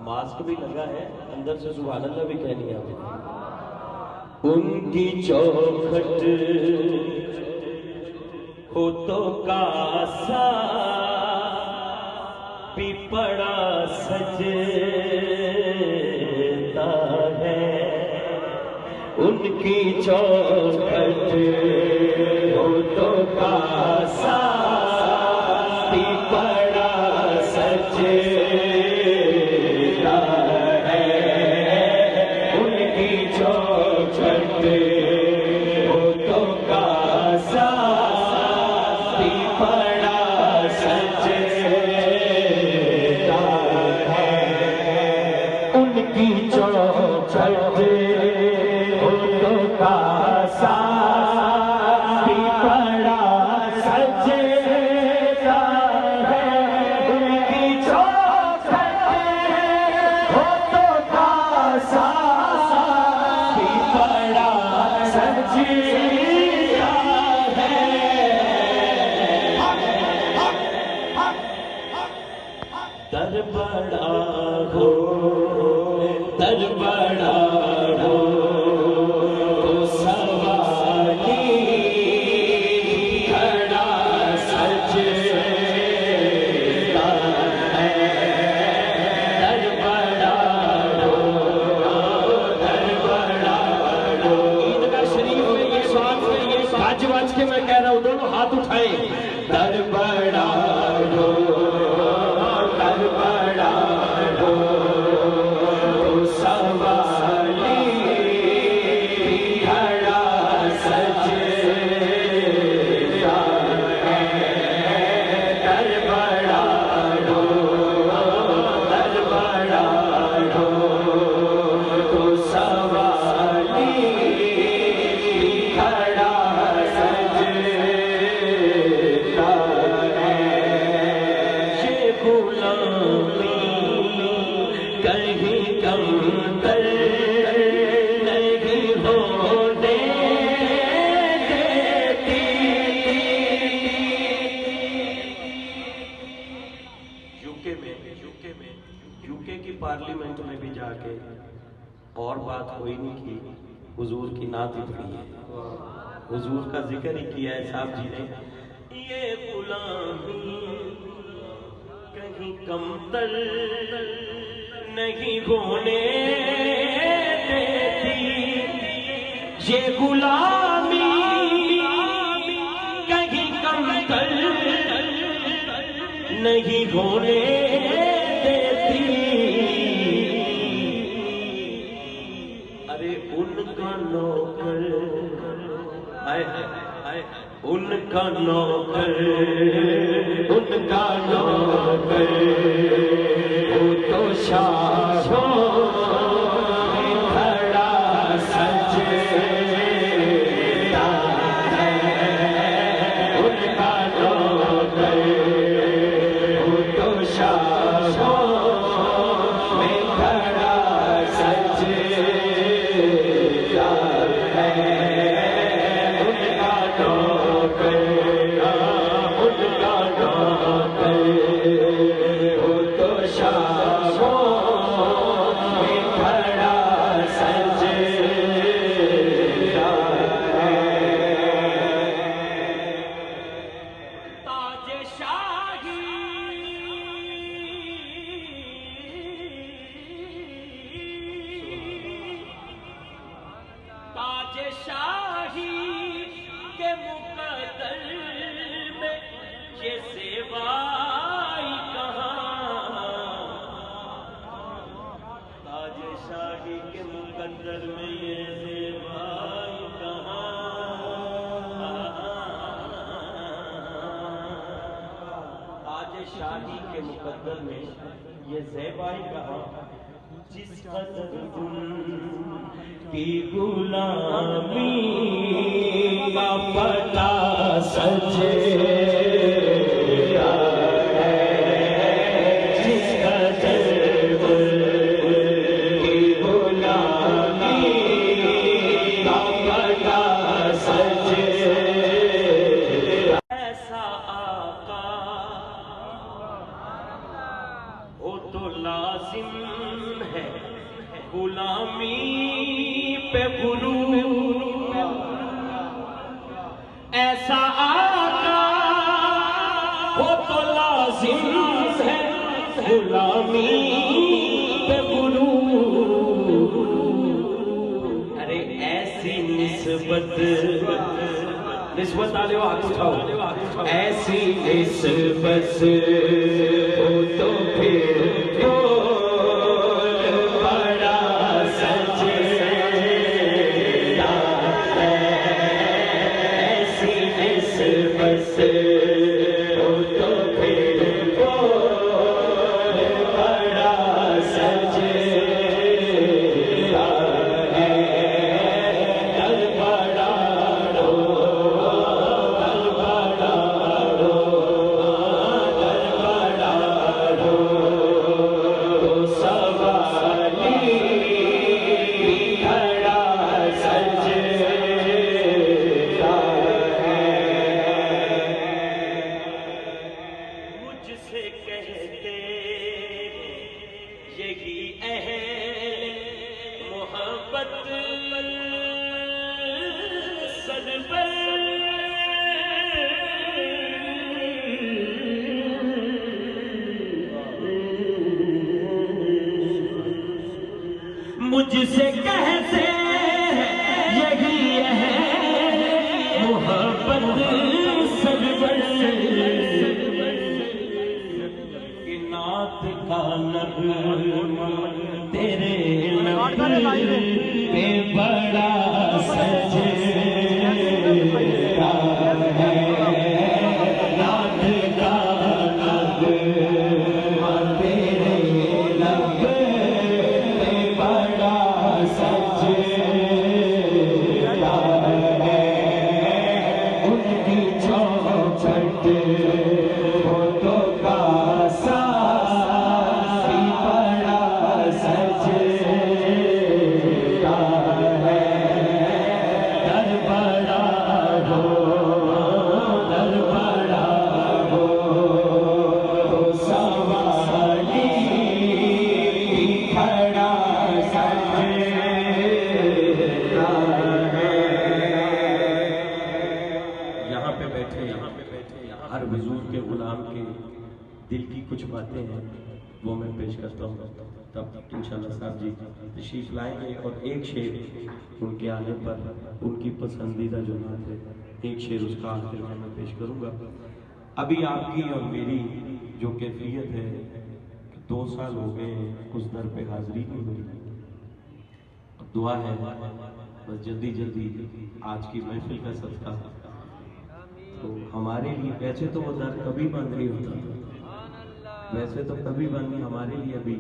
Mask بھی لگا ہے اندر سے سبحان اللہ بھی کہنی ہے ان کی چوکھٹ ہو تو کاسا بھی پڑا سجتا ہے ان کی چوکھٹ ہو تو کاسا بھی پڑا سجتا پارلیمنٹ میں بھی جا کے اور بات کوئی نہیں کی، حضور کی نعت ہی پڑھی ہے، حضور کا ذکر ہی کیا ہے صاحب جی نے. یہ غلامی کہیں کمتر نہیں ہونے دیتی، یہ غلامی کہیں کمتر نہیں ہونے ان کا نوکر وہ تو شاہوں میں کھڑا سجتا ہے، ان کا نوکر وہ تو شاہوں میں کھڑا سجتا ہے. کے مقدر میں یہ زیبائی کہا جس قدر ان کی غلامی کا پتا سجے لازم ہے غلامی پہ غرور، ایسا آقا ہو تو لازم ہے غلامی پہ غرور، ارے ایسی نسبت آلے ہاتھ اٹھاؤ، ایسی نسبت ہو تو پھر مجھ سے کہتے یہی ہے محبت سرور، کہ نعت کا نغمہ تیرے لب پہ بڑا سجتا ہے، نعت کا نغمہ تیرے لب ہر حضور کے غلام کے دل کی کچھ باتیں ہیں وہ میں پیش کرتا ہوں، تب انشاءاللہ صاحب جی تشریف لائیں گے اور ایک شعر ان کے آنے پر ان کی پسندیدہ جو نعت ہے ایک شعر اس کا آخر میں پیش کروں گا۔ ابھی آپ کی اور میری جو کیفیت ہے 2 سال ہو گئے ہیں اس در پہ حاضری نہیں ہوئی، دعا ہے بس جلدی جلدی آج کی محفل کا صدقہ تو ہمارے لیے، ویسے تو وہ در کبھی بند نہیں ہوتا، ویسے تو کبھی بند نہیں، ہمارے لیے ابھی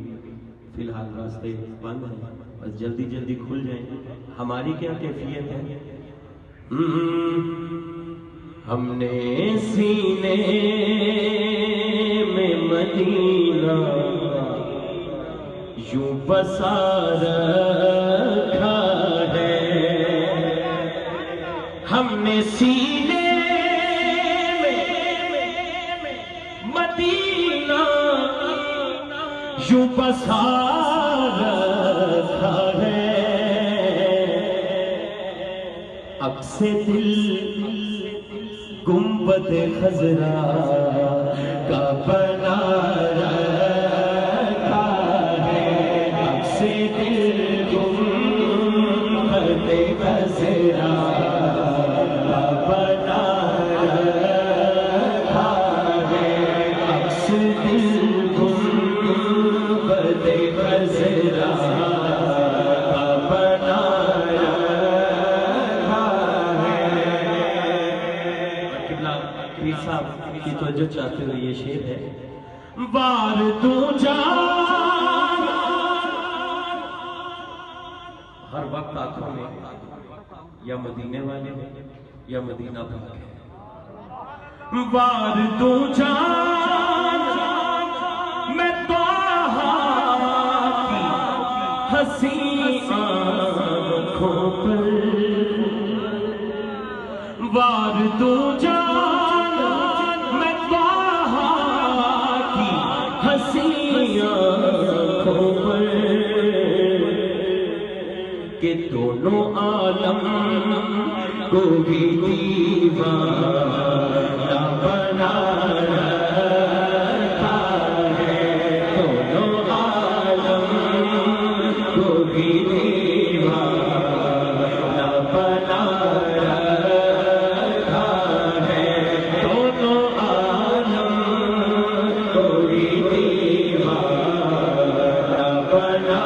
فی الحال راستے بند ہیں، بس جلدی جلدی کھل جائیں۔ ہماری کیا کیفیت ہے؟ ہم نے سینے میں مدینہ یوں بسا رکھا ہے، ہم نے سینے یوں بسا رکھا ہے، عکس دل گنبد خضرا کا بنا رکھا ہے، عکس دل گنبد خضرا کا بنا رکھا ہے، عکس دل کی توجہ چاہتے ہوئے یہ شعر ہے۔ وار تو جان ہر وقت آنکھوں میں یا مدینے والے یا مدینہ پاک ہے. وار تو جان میں طٰہٰ کی حسین آنکھوں پر. وار تو جان میں طٰہٰ کی حسین آنکھوں پر کہ دونوں عالم کو بھی دیوانہ بنا رکھا ہے. دونوں عالم کو بھی دیوانہ بنا رکھا ہے. دونوں عالم کو بھی دیوانہ بنا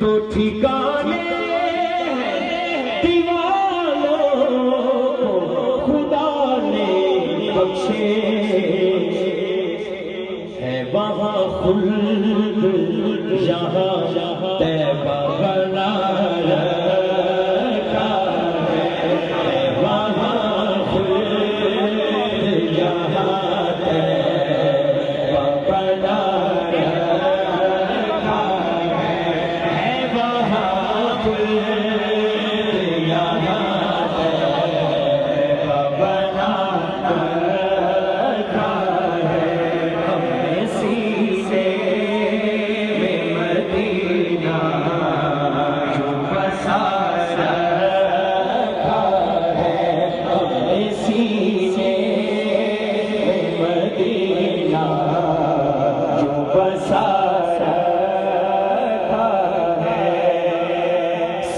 دو ٹھکانے دیوانوں کو خدا نے بخشے ہے وہاں خلد یہاں طیبہ بنا رکھا ہے. وہاں خلد یہاں طیبہ بنا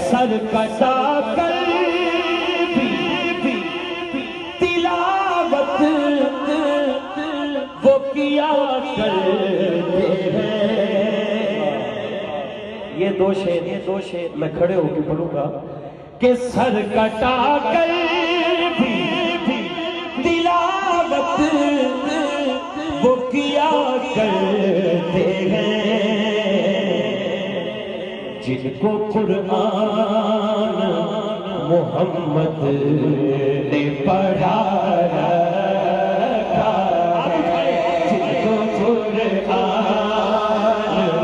سر کٹا کر بھی تلاوت وہ کیا کرتے ہیں. یہ دو شعر میں کھڑے ہو کے پڑھوں گا کہ سر کٹا کر بھی تلاوت وہ کیا کرتے ہیں جن کو قرآن محمد نے پڑھا رکھا ہے. جن کو قرآن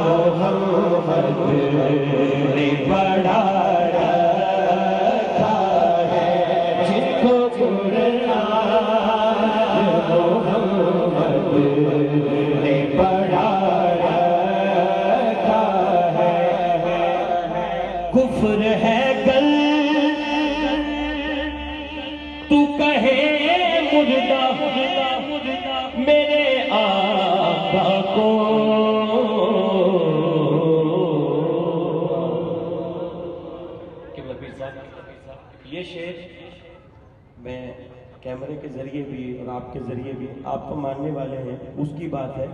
محمد نے پڑھا رکھا ہے. جن کو قرآن محمد نے پڑھا کفر ہے گل تو کہے مردہ میرے آقا کو. یہ شعر میں کیمرے کے ذریعے بھی اور آپ کے ذریعے بھی آپ تو ماننے والے ہیں اس کی بات ہے.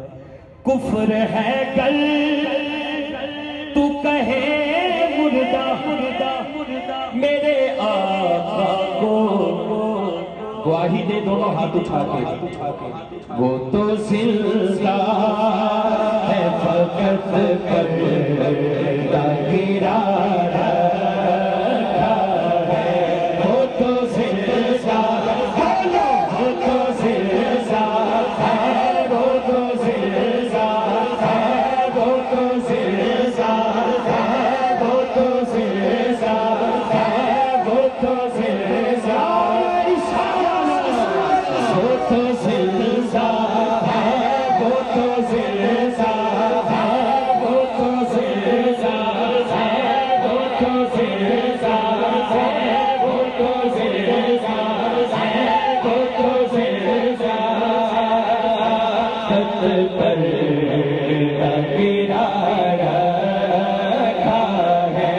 کفر ہے گل تو کہے مردہ میرے آقا کو. گواہی دے دونوں ہاتھ اٹھا کے وہ تو زندہ ہے فقط پردہ گرا رکھا ہے. وہ تو زندہ ہے وہ تو زندہ ہے وہ تو زندہ ہے وہ تو زندہ ہے وہ تو زندہ ہے وہ تو زندہ پر گرا رکھا ہے.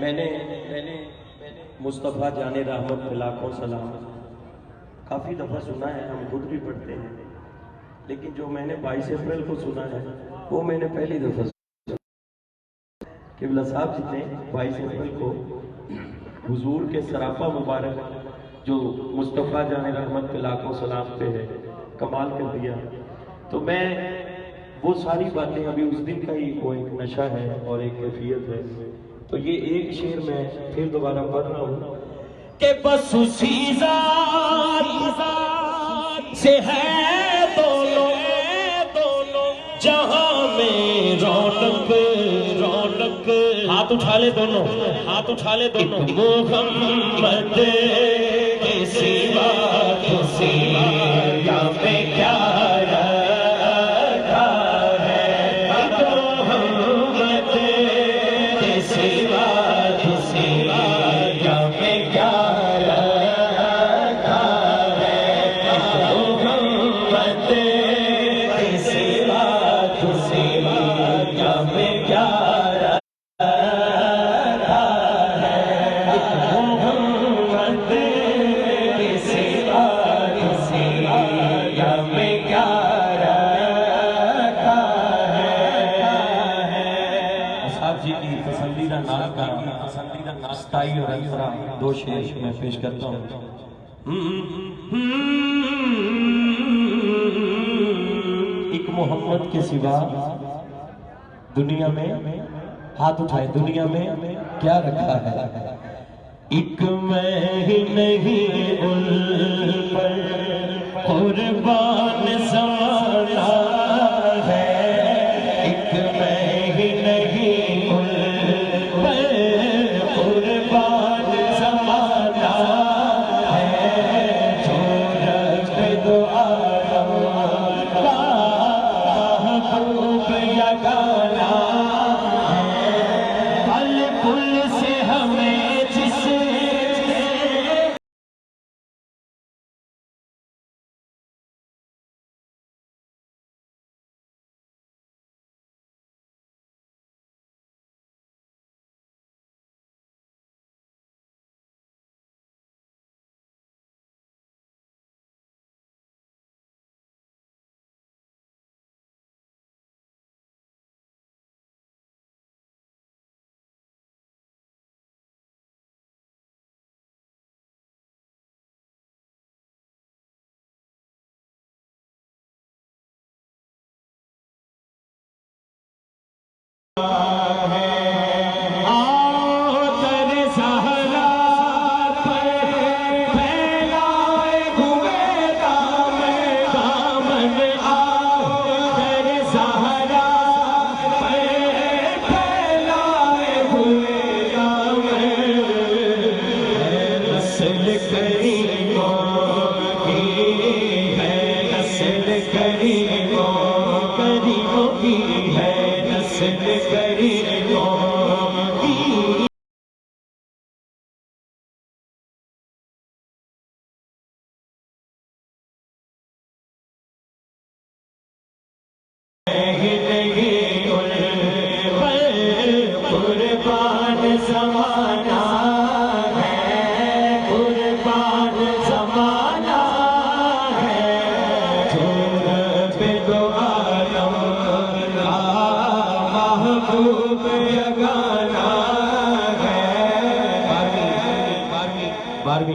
میں نے مصطفیٰ جان رحمت پہ لاکھوں سلام کافی دفعہ سنا ہے، ہم خود بھی پڑھتے ہیں، لیکن جو میں نے 22 اپریل کو سنا ہے وہ میں نے پہلی دفعہ سنا۔ قبلہ صاحب جی نے 22 اپریل کو حضور کے سراپا مبارک جو مصطفیٰ جان رحمت پہ لاکھوں سلام پہ ہے کمال کر دیا۔ تو میں وہ ساری باتیں ابھی اس دن کا ہی وہ ایک نشہ ہے اور ایک کیفیت ہے، تو یہ ایک شعر میں پھر دوبارہ پڑھ رہا ہوں کہ بس اسی ذات سے ہے دونوں جہاں میں رونق رونق، ہاتھ اٹھا لے دونوں، ہاتھ اٹھا لے دونوں، محمد کے سوا کسی یا میں کیا اور انفرا دو شعر میں پیش کرتا ہوں۔ ایک محمد کے سوا دنیا میں، ہاتھ اٹھائے، دنیا میں کیا رکھا ہے؟ ایک میں ہی نہیں ان پر قربان زمانہ ہے، ایک میں ہی نہیں ان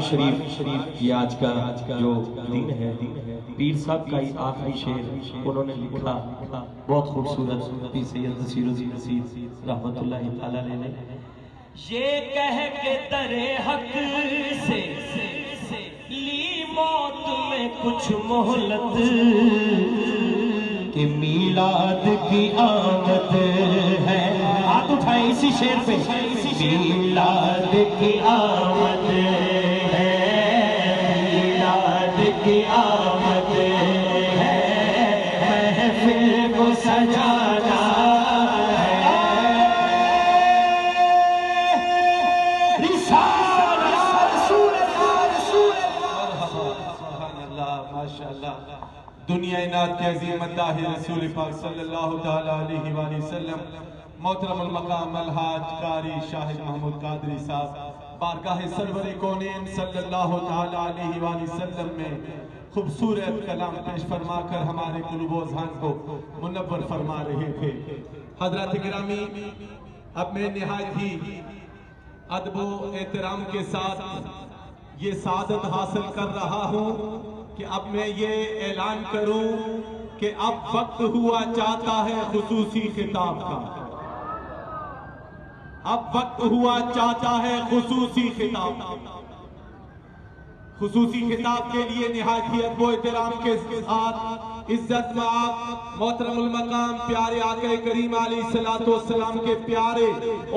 شریف یہ آج کا جو دن ہے، پیر صاحب کا یہ آخری شعر انہوں نے لکھا، بہت خوبصورت، پیر سید نصیر الدین نصیر رحمت اللہ تعالیٰ نے یہ کہہ کے در حق سے لی موت میں کچھ مہلت کہ میلاد کی آمد ہے، ہاتھ اٹھائیں اسی شعر پہ، میلاد کی آمد ہے، میلاد کی آمد ہے، محفل کو سجانا ہے، سبحان اللہ، ماشاءاللہ۔ دنیا نات کے عظیم مداح رسول پاک صلی اللہ تعالیٰ علیہ وآلہ وسلم محترم المقام الحاج قاری شاہد محمود قادری صاحب بارگاہ سرور کونین صلی اللہ تعالی علیہ وآلہ وسلم میں خوبصورت کلام پیش فرما کر ہمارے قلوب و اذہان کو منور فرما رہے تھے۔ حضرات گرامی، اب میں نہایت ہی ادب و احترام کے ساتھ یہ سعادت حاصل کر رہا ہوں کہ اب میں یہ اعلان کروں کہ اب وقت ہوا چاہتا ہے خصوصی خطاب کا۔ اب وقت ہوا چاہتا ہے خصوصی خطاب کا۔ خصوصی خطاب کے لیے نہایت ہی ادب و احترام کے ساتھ عزت مآب محترم المقام پیارے آقا کریم علیہ السلام کے پیارے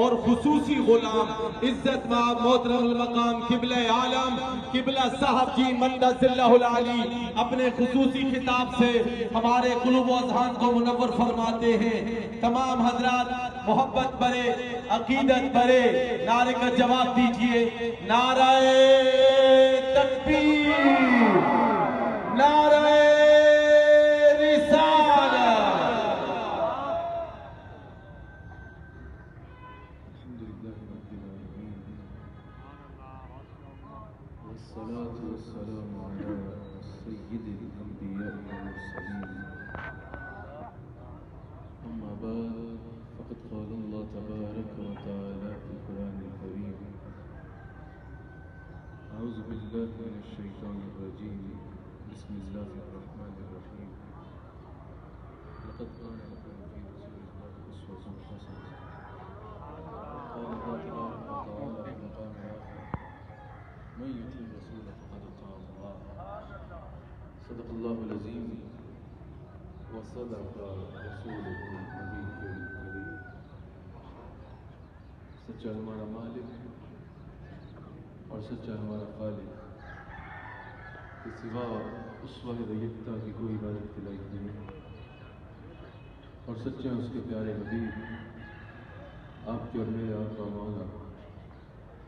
اور خصوصی غلام عزت مآب محترم المقام قبلہ عالم قبلہ صاحب جی مدد اللہ العالی اپنے خصوصی خطاب سے ہمارے قلوب و اذہان کو منور فرماتے ہیں۔ تمام حضرات محبت برے عقیدت برے نعرے کا جواب دیجئے، نعرہ تکبیر، نعرہ والصلاة والسلام على سيد الأنبياء والمرسلين. أما بعد، فقد قال الله تبارك وتعالى في القرآن الكريم: أعوذ بالله من الشيطان الرجيم، بسم الله الرحمن الرحيم. لقد كان لكم في رسول الله أسوة حسنة. قال الله تبارك وتعالى في مقام آخر: من يطع الرسول فقد اطاع الله. صدق الله العظيم وصدق رسوله النبي الكريم. سچا ہمارا مالک اور سچا ہمارا خالق کے سوا اس واحد یکتا کی کوئی عبادت کے لائق نہیں، اور سچے اس کے پیارے حبیب آپ کے اور میرے آقا مولا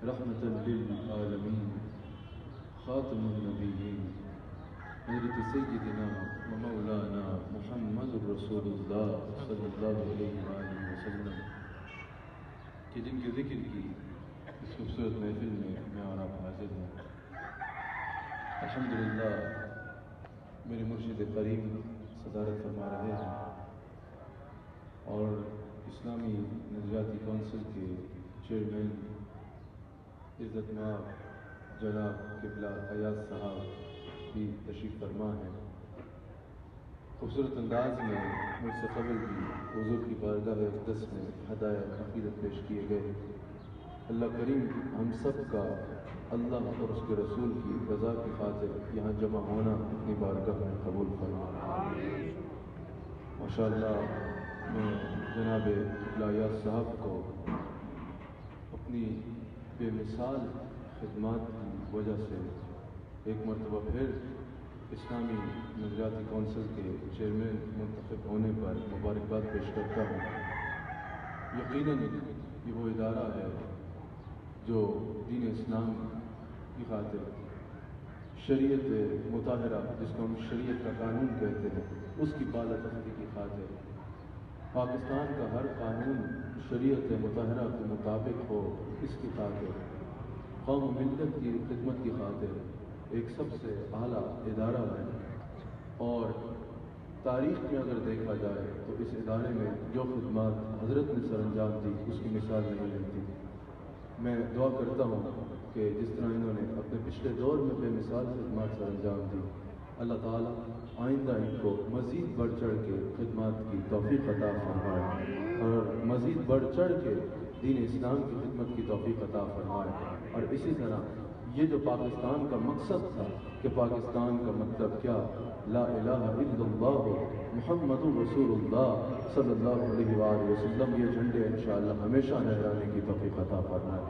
رحمت للعالمین خاتم النبیین حضرت سیدنا و مولانا محمد رسول اللہ صلی اللہ علیہ وآلہ وسلم کہ جن کے ذکر کی اس خوبصورت محفل میں اور آپ حاضر ہیں۔ الحمدللہ میرے مرشد کریم صدارت فرما رہے ہیں اور اسلامی نظریاتی کونسل کے چیئرمین عزت مآب جناب قبلہ ایاز صاحب بھی تشریف فرما ہیں۔ خوبصورت انداز میں مجھ سے قبل بھی حضور کی بارگاہ اقدس میں ہدایت عقیدت پیش کیے گئے۔ اللہ کریم ہم سب کا اللہ اور اس کے رسول کی رضا کی خاطر یہاں جمع ہونا اپنی بارگاہ میں قبول فرمائے۔ ماشاءاللہ میں جناب قبلہ ایاز صاحب کو اپنی بے مثال خدمات کی وجہ سے ایک مرتبہ پھر اسلامی نظریاتی کونسل کے چیئرمین منتخب ہونے پر مبارکباد پیش کرتا ہوں۔ یقیناً یہ وہ ادارہ ہے جو دین اسلام کی خاطر شریعت مطہرہ، جس کو ہم شریعت کا قانون کہتے ہیں، اس کی بالا تختی کی خاطر پاکستان کا ہر قانون شریعت مطہرہ کے مطابق ہو، اس کی خاطر قوم و ملت کی خدمت کی خاطر ایک سب سے اعلیٰ ادارہ ہے۔ اور تاریخ میں اگر دیکھا جائے تو اس ادارے میں جو خدمات حضرت نے سر انجام دی اس کی مثال نہیں ملتی۔ میں دعا کرتا ہوں کہ جس طرح انہوں نے اپنے پچھلے دور میں بے مثال خدمات سر انجام دی، اللہ تعالیٰ آئندہ ان کو مزید بڑھ چڑھ کے خدمات کی توفیق عطا فرمائے اور مزید بڑھ چڑھ کے دین اسلام کی خدمت کی توفیق عطا فرمائے۔ اور اسی طرح یہ جو پاکستان کا مقصد تھا کہ پاکستان کا مطلب کیا، لا الہ الا اللہ محمد رسول اللہ صلی اللہ علیہ وآلہ وسلم، یہ جھنڈے انشاءاللہ ہمیشہ لہرانے کی توفیق عطا فرمائے۔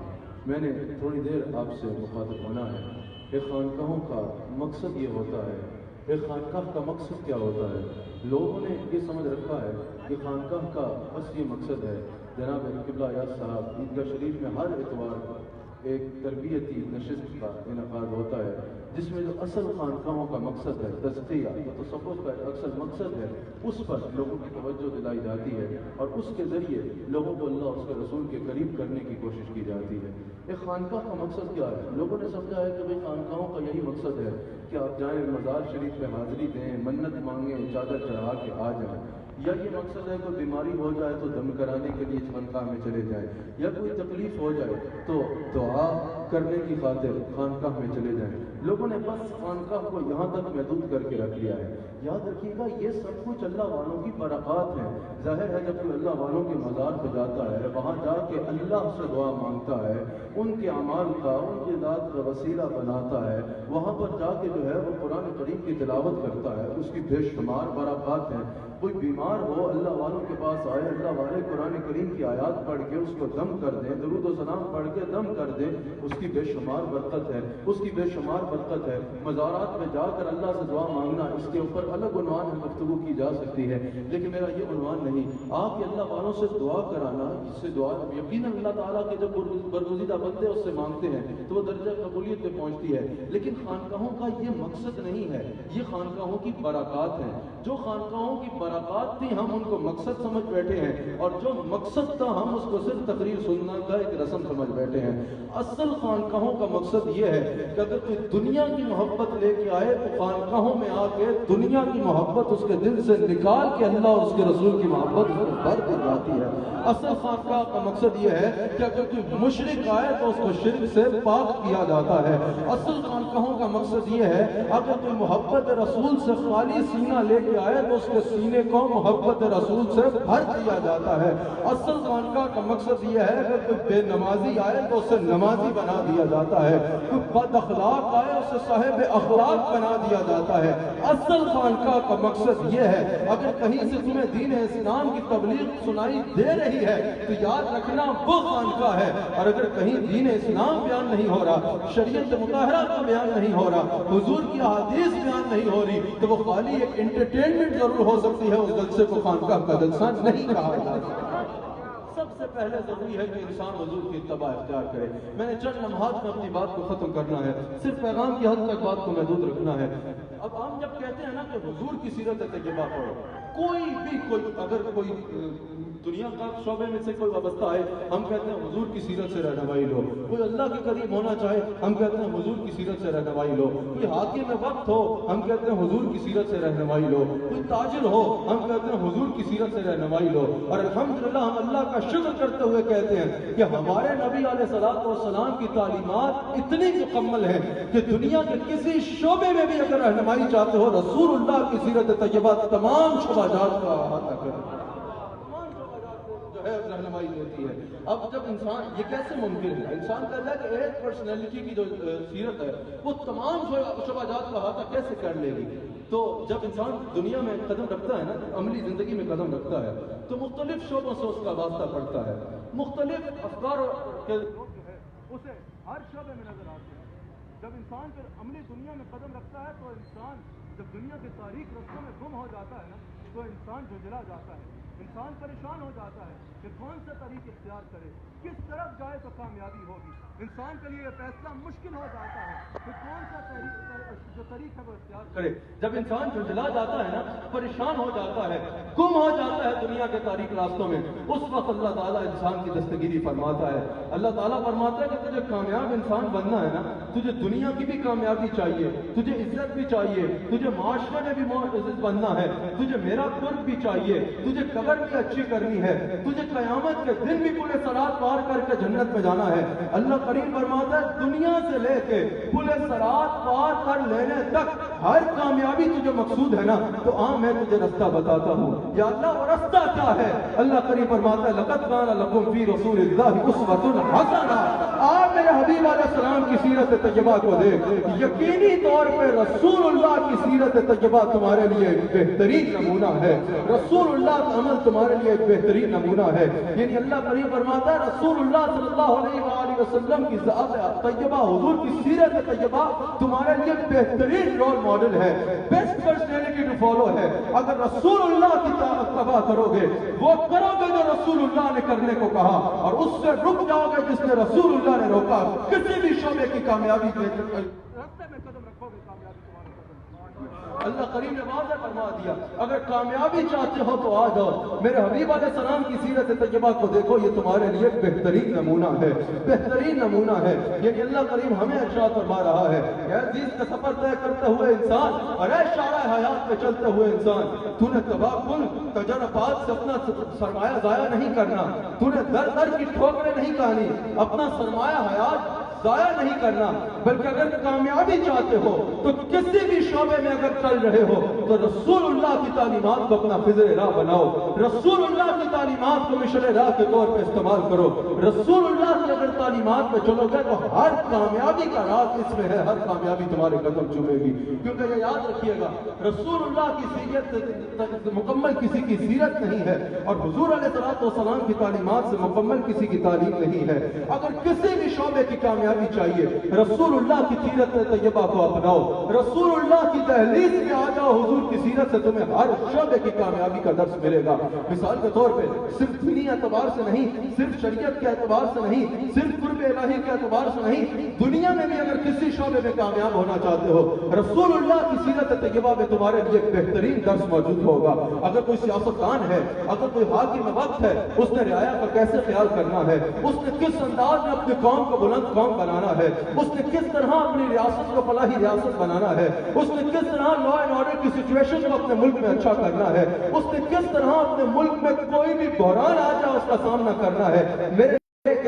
میں نے تھوڑی دیر آپ سے مخاطب ہونا ہے۔ ایک خانقاہوں کا مقصد یہ ہوتا ہے، ایک خانقاہ کا مقصد کیا ہوتا ہے؟ لوگوں نے یہ سمجھ رکھا ہے کہ خانقاہ کا بس یہ مقصد ہے۔ جناب قبلہ ایاز صاحب عیدگاہ شریف میں ہر اتوار ایک تربیتی نشست کا انعقاد ہوتا ہے جس میں جو اصل خانقاہوں کا مقصد ہے تزکیہ و تصوف کا اصل مقصد ہے اس پر لوگوں کی توجہ دلائی جاتی ہے اور اس کے ذریعے لوگوں کو اللہ اور اس کے رسول کے قریب کرنے کی کوشش کی جاتی ہے۔ ایک خانقاہ کا مقصد کیا ہے؟ لوگوں نے سمجھا ہے کہ بھئی خانقاہوں کا یہی مقصد ہے کہ آپ جائیں مزار شریف پہ حاضری دیں، منت مانگیں، چادر چڑھا کے آ جائیں، یا یہ مقصد ہے کوئی بیماری ہو جائے تو دم کرانے کے لیے خانقاہ میں چلے جائیں، یا کوئی تکلیف ہو جائے تو دعا کرنے کی خاطر خانقاہ میں چلے جائیں۔ لوگوں نے بس خانقاہ کو یہاں تک محدود کر کے رکھ لیا ہے۔ یاد رکھیے گا یہ سب کچھ اللہ والوں کی برکات ہیں۔ ظاہر ہے جب کوئی اللہ والوں کے مزار پہ جاتا ہے، وہاں جا کے اللہ سے دعا مانگتا ہے، ان کے اعمال کا، ان کی ذات کا وسیلہ بناتا ہے، وہاں پر جا کے جو ہے وہ قرآن کریم کی تلاوت کرتا ہے، اس کی بے شمار برکات ہیں۔ کوئی بیمار ہو، اللہ والوں کے پاس آئے، اللہ والے قرآن کریم کی آیات پڑھ کے اس کو دم کر دیں، درود و سلام پڑھ کے دم کر دیں، اس کی بے شمار برکت ہے، اس کی بے شمار برکت ہے۔ مزارات میں جا کر اللہ سے دعا مانگنا، اس کے اوپر الگ عنوان میں گفتگو کی جا سکتی ہے، لیکن میرا یہ عنوان نہیں۔ آپ یہ اللہ والوں سے دعا کرانا، اس سے دعا یقیناً اللہ تعالیٰ کے جب برگزیدہ بندے اس سے مانگتے ہیں تو وہ درجہ قبولیت پہ پہنچتی ہے، لیکن خانقاہوں کا یہ مقصد نہیں ہے، یہ خانقاہوں کی برکات ہیں۔ جو خانقاہوں کی برکات تھی ہم ان کو مقصد سمجھ بیٹھے ہیں، اور جو مقصد تھا ہم اس کو صرف تقریر سننا کا ایک رسم سمجھ بیٹھے ہیں۔ اصل خانقاہوں کا مقصد یہ ہے کہ اگر کوئی دنیا کی محبت لے کے آئے تو خانقاہوں میں آ کے دنیا کی محبت اس کے دل سے نکال کے اللہ اور اس کے رسول کی محبت اس کو بھر کر جاتی ہے۔ اصل خانقاہ کا مقصد یہ ہے کہ اگر کوئی مشرک آئے تو اس کو شرک سے پاک کیا جاتا ہے۔ اصل خانقاہوں کا مقصد یہ ہے اگر کوئی محبت رسول سے خالی سینہ لے کے آئے تو اس کے سینے کو محبت رسول سے بھر دیا جاتا ہے۔ اصل خانقاہ کا مقصد یہ ہے اگر کوئی بے نمازی آئے تو اسے نمازی بنا دیا جاتا ہے، کوئی بد اخلاق آئے اسے صاحب اخلاق بنا دیا جاتا ہے۔ اصل خانقاہ کا مقصد یہ ہے اگر کہیں سے تمہیں دین اسلام کی تبلیغ سنائی دے رہی ہے تو یاد رکھنا وہ خانقاہ ہے، اور اگر کہیں دین اسلام بیان نہیں ہو رہا، شریعت مطہرہ کا بیان نہیں ہو رہا، حضور کی احادیث بیان نہیں ہو رہی، تو وہ خالی ایک انٹرٹینمنٹ ضرور ہو سکتی ہے، اس جلسے کو خانقاہ کا جلسہ نہیں کہا جاتا۔ سب سے پہلے ضروری ہے کہ انسان حضور کی اتباع اختیار کرے۔ میں نے چند لمحات میں اپنی بات کو ختم کرنا ہے، صرف پیغام کی حد تک بات کو محدود رکھنا ہے۔ اب ہم جب کہتے ہیں نا کہ حضور کی سیرت طیبہ پڑھو، کوئی اگر کوئی دنیا کا شعبے میں سے کوئی وابستہ ہے، ہم کہتے ہیں حضور کی سیرت سے رہنمائی لو۔ کوئی اللہ کے قریب ہونا چاہے، ہم کہتے ہیں حضور کی سیرت سے رہنمائی لو۔ کوئی حاکم وقت ہو، ہم کہتے ہیں حضور کی سیرت سے رہنمائی لو۔ کوئی تاجر ہو، ہم کہتے ہیں حضور کی سیرت سے رہنمائی لو۔ اور الحمدللہ ہم اللہ کا شکر کرتے ہوئے کہتے ہیں کہ ہمارے نبی علیہ الصلوۃ والسلام کی تعلیمات اتنی مکمل ہیں کہ دنیا کے کسی شعبے میں بھی اگر رہنمائی چاہتے ہو، رسول اللہ کی سیرت طیبہ تمام شعبات کا احاطہ کرے، رہنمائی دیتی ہے۔ اب جب انسان، یہ کیسے ممکن ہے؟ انسان کہتا ہے کہ ایک پرسنالٹی کی جو سیرت ہے وہ تمام شعبات کا احاطہ کیسے کر لے گی؟ تو جب انسان دنیا میں قدم رکھتا ہے نا، عملی زندگی میں قدم رکھتا ہے تو مختلف شعبوں سے اس کا واسطہ پڑتا ہے، مختلف افکار کے اسے ہر شعبے میں نظر آتے ہیں۔ جب انسان پھر عملی دنیا میں قدم رکھتا ہے تو انسان جب دنیا کے تاریخ رستوں میں گم ہو جاتا ہے نا تو انسان جھنجھلا جاتا ہے، انسان پریشان ہو جاتا ہے کہ کون سا طریق اختیار کرے، کس طرف جائے تو کامیابی ہوگی۔ انسان کے لیے یہ فیصلہ مشکل ہو جاتا ہے کہ کون سا جو طریق ہے وہ اختیار کرے۔ جب انسان جھنجھلا جاتا ہے نا، پریشان ہو جاتا ہے، گم ہو جاتا ہے دنیا کے تاریخ راستوں میں، اس وقت اللہ تعالیٰ انسان کی دستگیری فرماتا ہے۔ اللہ تعالیٰ فرماتا ہے کہ تجھے کامیاب انسان بننا ہے نا، تجھے دنیا کی بھی کامیابی چاہیے، تجھے عزت بھی چاہیے، تجھے معاشرے میں بھی عزت بننا ہے، تجھے میرا قرب بھی چاہیے، تجھے قبر بھی اچھی کرنی ہے، تجھے قیامت کے دن بھی پورے صراط پار کر کے جنت میں جانا ہے۔ اللہ کریم فرماتا ہے دنیا سے لے کے پورے صراط پار کر لینے تک ہر کامیابی تجھے مقصود ہے نا، تو میں تجھے رستہ بتاتا ہوں۔ یا اللہ وہ رستہ کیا ہے؟ اللہ کریم فرماتا ہے لقد کان لکم فی رسول اللہ اسوۃ حسنہ۔ آپ میرے حبیب علیہ السلام کی سیرت طیبہ کو دیکھ، یقینی طور پہ رسول اللہ کی سیرت طیبہ تمہارے لیے ایک بہترین نمونہ ہے، رسول اللہ کا عمل تمہارے لیے ایک بہترین نمونہ ہے۔ یعنی اللہ کریم فرماتا ہے رسول اللہ صلی اللہ علیہ وآلہ علیہ وسلم کی ذات طیبہ، حضور کی سیرت طیبہ تمہارے لیے بہترین رول ماڈل ہے، بیسٹ پرسنالٹی ٹو فالو ہے۔ اگر رسول اللہ کی اتباع کرو گے، وہ کرو گے جو رسول اللہ نے کرنے کو کہا، اور اس سے رک جاؤ گے جس نے رسول اللہ نے روکا، کسی بھی شعبے کی کامیابی کے راستے میں قدم رکھو گے، کامیابی تمہارا قدم۔ اللہ کریم نے واضح فرما دیا، اگر کامیابی چاہتے ہو تو آ جاؤ، میرے حبیب علیہ السلام کی سیرت طیبہ کو دیکھو، یہ تمہارے لیے بہترین نمونہ ہے، بہترین نمونہ ہے۔ یعنی اللہ کریم ہمیں ارشاد فرما رہا ہے، اے عزیز کا سفر طے کرتے ہوئے انسان، اور اے شارع حیات پہ چلتے ہوئے انسان، تو نے تباکل تجربات سے اپنا سرمایہ ضائع نہیں کرنا، تو نے در در کی ٹھوکریں نہیں کھانی، اپنا سرمایہ حیات ضائع نہیں کرنا، بلکہ اگر کامیابی چاہتے ہو تو کسی بھی شعبے میں اگر چل رہے ہو تو رسول اللہ کی تعلیمات کو اپنا فضل راہ بناؤ، رسول اللہ کی تعلیمات کو مشعل راہ کے طور پہ استعمال کرو۔ رسول اللہ کی اگر تعلیمات پہ چلو گے تو ہر کامیابی کا راز اس میں ہے، ہر کامیابی تمہارے قدم چومے گی۔ کیونکہ یہ یاد رکھیے گا، رسول اللہ کی سیرت مکمل کسی کی سیرت نہیں ہے، اور حضور علیہ السلام کی تعلیمات سے مکمل کسی کی تعلیم نہیں ہے۔ اگر کسی بھی شعبے کی کامیابی چاہیے، رسول اللہ کی سیرت طیبہ کو اپناؤ، رسول اللہ کی دہلیز پہ آ جاؤ، حضور کی سیرت سے تمہیں ہر شعبے کی کامیابی کا درس ملے گا۔ مثال کے طور پہ صرف دینی اعتبار سے نہیں، صرف شریعت کے اعتبار سے نہیں، صرف قرب الہی کے اعتبار سے نہیں، دنیا میں بھی اگر کسی شعبے میں کامیاب ہونا چاہتے ہو، رسول اللہ کی سیرت طیبہ میں تمہارے لیے بہترین درس موجود ہوگا۔ اگر کوئی سیاستدان ہے، اگر کوئی حاکم وقت ہے، اس نے رعایا کا کیسے خیال کرنا ہے، اس نے کس انداز میں اپنی قوم کو بلند قوم بنانا ہے، اس نے کس طرح اپنی ریاست کو فلاحی ریاست بنانا ہے، اس نے کس طرح لا اینڈ آرڈر کی سچویشن کو اپنے ملک میں اچھا کرنا ہے، اس نے کس طرح اپنے ملک میں کوئی بھی بحران آ جائے اس کا سامنا کرنا ہے، میرے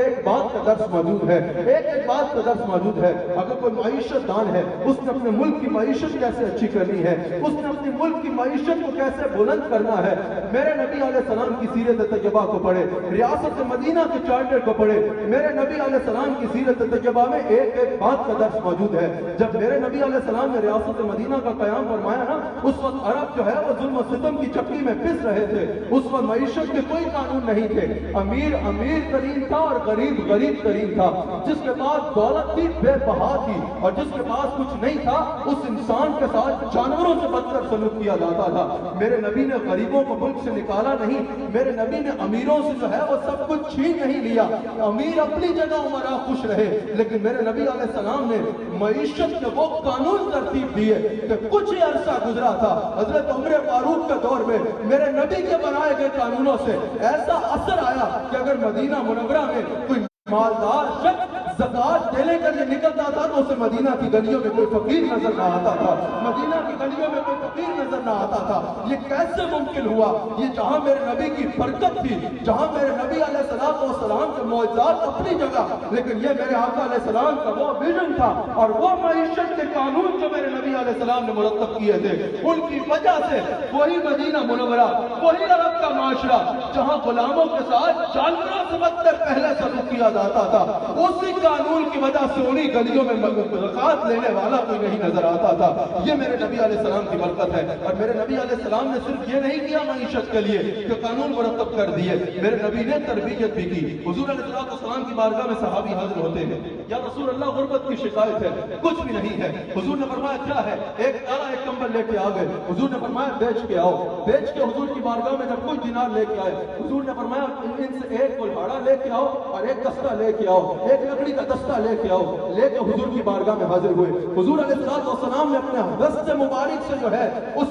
ایک بات کا درس موجود ہے، ایک بات کا درس موجود ہے۔ اگر کوئی معیشت دان ہے، اس نے اپنے ملک کی معیشت کیسے اچھی کرنی ہے، اس نے اپنے ملک کی معیشت کو کیسے بلند کرنا ہے، میرے نبی علیہ السلام کی سیرت طیبہ کو پڑھے، ریاست مدینہ کے چارٹر کو پڑھے، میرے نبی علیہ السلام کی سیرت طیبہ میں ایک بات کا درس موجود ہے۔ جب میرے نبی علیہ السلام نے ریاست مدینہ کا قیام فرمایا نا، اس وقت عرب جو ہے وہ ظلم و ستم کی چکی میں پس رہے تھے، اس وقت معیشت کے کوئی قانون نہیں تھے، امیر امیر ترین تھا اور غریب غریب ترین تھا، جس کے پاس دولت تھی بے بہا تھی، اور جس کے پاس کچھ نہیں تھا اس انسان کے ساتھ جانوروں سے بدتر سلوک کیا جاتا تھا۔ میرے نبی نے غریبوں کو ملک سے نکالا نہیں، میرے نبی نے امیروں سے جو ہے وہ سب کچھ چھین نہیں لیا، امیر اپنی جگہ عمرہ خوش رہے، لیکن میرے نبی علیہ السلام نے معیشت کے وہ قانون ترتیب دیے کہ کچھ ہی عرصہ گزرا تھا حضرت عمر فاروق کے دور میں میرے نبی کے بنائے گئے قانونوں سے ایسا اثر آیا کہ اگر مدینہ منورہ میں کوئی مالدار شخص زکات دینے کے لیے نکلتا تھا تو اسے مدینہ کی گلیوں میں کوئی فقیر نظر نہ آتا تھا، مدینہ کی گلیوں میں کوئی فقیر نظر نہ آتا تھا۔ یہ کیسے ممکن ہوا؟ یہ جہاں میرے نبی کی برکت تھی، جہاں میرے نبی علیہ السلام کے معجزات اپنی جگہ، لیکن یہ میرے آقا علیہ السلام کا وہ ویژن تھا اور وہ معیشت کے قانون جو میرے نبی علیہ السلام نے مرتب کیے تھے، ان کی وجہ سے وہی مدینہ منورہ، وہی عرب کا معاشرہ جہاں غلاموں کے ساتھ جانوروں سے بدتر پہلے سلوک کیا جاتا تھا، اسی قانون کی وجہ سے انہی گلیوں میں زکات لینے والا کوئی نہیں نظر آتا تھا۔ یہ میرے نبی علیہ السلام کی برکت ہے، اور میرے نبی علیہ السلام نے صرف یہ نہیں کیا معیشت کے لیے کہ قانون مرتب کر دیے، میرے نبی نے تربیت بھی کی۔ حضور علیہ السلام کی بارگاہ میں صحابی حاضر ہوتے ہیں، یا رسول اللہ غربت کی شکایت ہے، کچھ بھی نہیں ہے، حضور نے فرمایا کیا ہے؟ ایک تالا ایک کمبل لے کے آ گئے، حضور نے فرمایا بیچ کے آؤ، بیچ کے حضور کی بارگاہ میں جب کچھ دینار لے کے آئے، حضور نے فرمایا ان سے ایک کلہاڑا لے کے آؤ اور ایک دستہ لے کے آؤ، ایک لکڑی کا دستہ لے کے آؤ، لے کے حضور کی بارگاہ میں حاضر ہوئے۔ حضور علیہ السلام نے اپنے دست مبارک سے جو ہے اس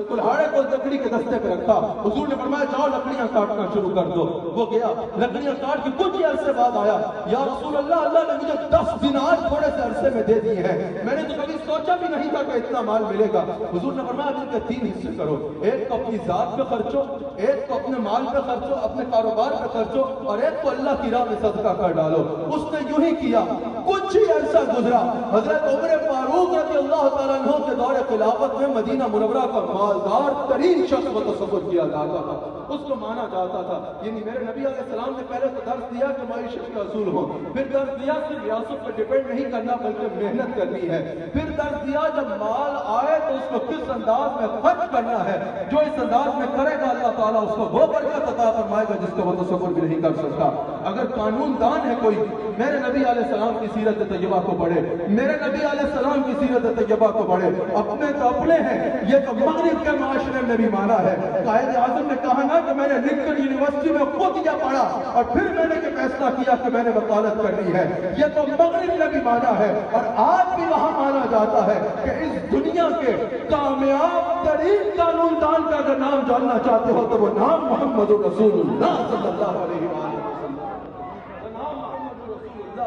کلہاڑے کو لکڑی کے دستے پہ رکھا، حضور نے فرمایا جاؤ لکڑیاں کاٹنا شروع کر دو۔ وہ گیا لکڑیاں کاٹ کے کچھ ہی عرصے بعد آیا، یا رسول اللہ، اللہ نے مجھے 10 دینار تھوڑے سے عرصے میں دے دیے ہیں، میں نے تو کبھی سوچا بھی نہیں تھا کہ اتنا مال ملے گا۔ حضور نے فرمایا ان کے 3 حصے کرو، ایک کو اپنی ذات پہ خرچو، ایک کو اپنے مال پہ خرچو، اپنے کاروبار پہ خرچو، اور ایک کو اللہ کی راہ میں صدقہ کر ڈالو۔ اس نے یوں ہی کیا، کچھ ہی عرصہ گزرا، حضرت عمر فاروق رضی اللہ تعالیٰ عنہ کے دور خلافت میں مدینہ منورہ کا مالدار ترین شخص وہ تصور کیا جاتا تھا۔ اس کو مانا جاتا تھا. یعنی میرے نبی علیہ السلام نے پہلے تو درس دیا کہ معیشت کا اصول ہو, پھر درس دیا کہ ریاست پر ڈیپینڈ نہیں کرنا بلکہ محنت کرنی ہے, پھر درس دیا جب مال آئے تو اس کو کس انداز میں خرچ کرنا ہے, جو اس انداز میں کرے گا اللہ تعالیٰ اس کو وہ برکت عطا فرمائے گا جس کو وہ تصور بھی نہیں کر سکتا. اگر قانون دان ہے کوئی, میرے نبی علیہ السلام کی سیرت طیبہ کو پڑھے, میرے نبی علیہ السلام کی سیرت طیبہ کو پڑھے. اپنے تو اپنے ہیں, یہ تو مغرب کے معاشرے میں بھی مانا ہے. قائد اعظم نے کہا نا کہ میں نے لنکن یونیورسٹی میں خود یہ پڑھا اور پھر میں نے یہ فیصلہ کیا کہ میں نے وکالت کرنی ہے. یہ تو مغرب میں بھی مانا ہے اور آج بھی وہاں مانا جاتا ہے کہ اس دنیا کے کامیاب ترین قانون دان کا اگر نام جاننا چاہتے ہو تو وہ نام محمد رسول اللہ صلی اللہ علیہ وآلہ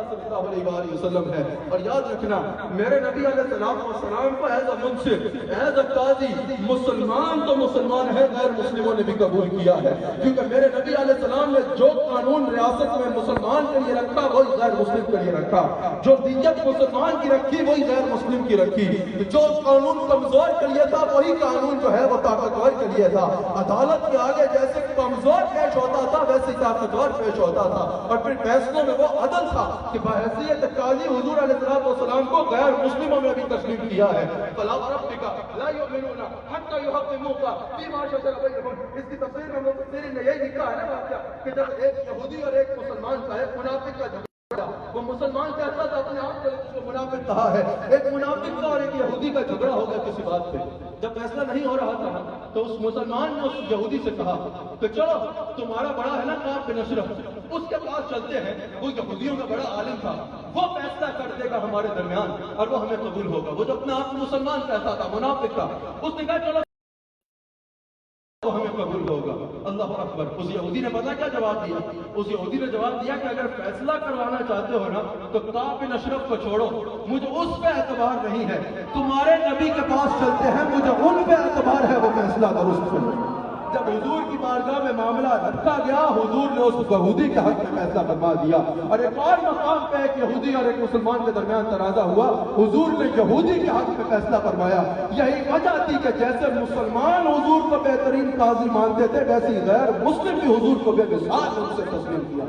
صلی اللہ علیہ وسلم ہے. اور یاد رکھنا میرے نبی علیہ السلام کو as a Munsif, as a قاضی, مسلمان تو مسلمان ہے, غیر مسلموں نے بھی قبول کیا ہے, کیونکہ میرے نبی علیہ السلام نے جو قانون ریاست میں مسلمان کے لیے رکھا وہی غیر مسلم کے لیے رکھا, جو دیت مسلمان کی رکھی وہی غیر مسلم کی رکھی, جو قانون کمزور کے لیے تھا وہی قانون جو ہے وہ طاقتور کے لیے تھا. عدالت کے آگے جیسے کمزور پیش ہوتا تھا ویسے طاقتور پیش ہوتا تھا, اور پھر فیصلوں میں وہ عدل تھا کہ بحیثیت قاضی حضور علیہ السلام کو غیر مسلموں میں بھی تسلیم کیا ہے. فلا وربک لا یؤمنون حتی یحکموک فیما شجر بینہم. اس کی تفسیر میں مفسرین نے یہی لکھا ہے نا واقعہ کہ جب ایک یہودی اور ایک مسلمان کا, ایک منافق کا جھگڑا, وہ مسلمان کہتا تھا اپنے آپ کو اس کو منافق کہا ہے, ایک منافق کا اور ایک یہودی کا جھگڑا ہو گیا کسی بات پہ. جب فیصلہ نہیں ہو رہا تھا تو اس مسلمان نے اس یہودی سے کہا کہ چلو تمہارا بڑا ہے نا کعب بن اشرف, اس کے پاس چلتے ہیں, وہ یہودیوں کا بڑا عالم تھا, وہ فیصلہ کر دے گا ہمارے درمیان اور وہ ہمیں قبول ہوگا. وہ جو اپنے آپ کو مسلمان کہتا تھا, منافق تھا, اس نے کہا چلو وہ ہمیں قبول ہوگا. اللہ اکبر. اس یہودی نے پتا کیا جواب دیا؟ اس یہودی نے جواب دیا کہ اگر فیصلہ کروانا چاہتے ہو نا تو کعب بن اشرف کو چھوڑو, مجھے اس پہ اعتبار نہیں ہے, تمہارے نبی کے پاس چلتے ہیں, مجھے ان پہ اعتبار ہے, وہ فیصلہ درست کرو. جب حضور کی بارگاہ میں معاملہ رکھا گیا, حضور نے اس یہودی کے حق میں فیصلہ فرما دیا. اور ایک اور مقام پہ ایک یہودی اور ایک مسلمان کے درمیان تنازع ہوا, حضور نے یہودی کے حق میں فیصلہ فرمایا. یہی وجہ تھی کہ جیسے مسلمان حضور کو بہترین قاضی مانتے تھے ویسے ہی غیر مسلم بھی حضور کو بے مثال ان سے تسلیم کیا.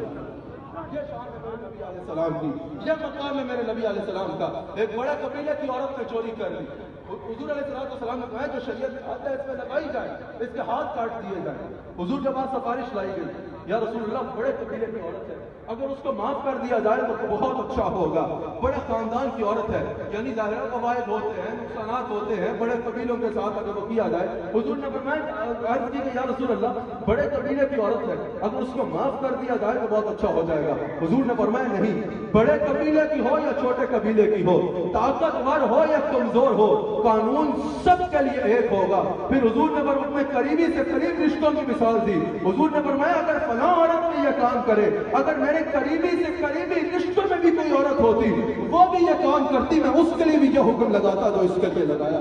یہ شان ہے میرے نبی علیہ السلام کی, یہ مقام ہے میرے نبی علیہ السلام کا. ایک بڑے قبیلے کی عورت نے چوری کر لی, حضور علیہ السلام نے کہا جو شریعت میں حد ہے اس میں لگائی جائے, اس کے ہاتھ کاٹ دیے جائیں. حضور کے پاس سفارش لائی گئی, یا رسول اللہ بڑے قبیلے کی عورت ہے, اگر اس کو معاف کر دیا جائے تو بہت اچھا ہوگا, بڑے خاندان کی عورت ہے, یعنی ظاہر قواعد ہوتے ہیں, نقصانات ہوتے ہیں, بڑے قبیلوں کے ساتھ اگر وہ کیا جائے. حضور نے فرمایا عرض کی کہ یا رسول اللہ بڑے قبیلے کی عورت ہے, اگر اس کو معاف کر دیا جائے تو بہت اچھا ہو جائے گا. حضور نے فرمایا نہیں, بڑے قبیلے کی ہو یا چھوٹے قبیلے کی ہو, طاقتور ہو یا کمزور ہو, قانون سب کے لیے ایک ہوگا. پھر حضور نے اپنے قریبی سے قریب رشتوں کی مثال دی. حضور نے فرمایا اگر فلاں عورت بھی یہ کام کرے, اگر میرے قریبی سے قریبی رشتوں میں بھی کوئی عورت ہوتی وہ بھی یہ کام کرتی, میں اس کے لیے بھی یہ حکم لگاتا جو اس کے لیے لگایا.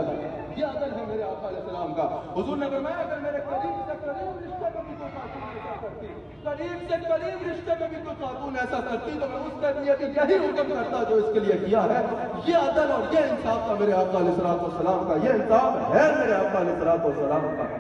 یہ عدل ہے میرے آقا علیہ السلام کا. حضور نے فرمایا اگر میرے قریب سے قریب رشتے میں بھی کوئی خاتون ایسا کرتی, قریب سے قریب رشتے میں بھی کوئی خاتون ایسا کرتی تو میں اس کے لیے بھی یہی حکم کرتا جو اس کے لیے کیا ہے. یہ عدل اور یہ انصاف تھا میرے آقا علیہ السلام کا, یہ انصاف ہے میرے آقا علیہ السلام کا.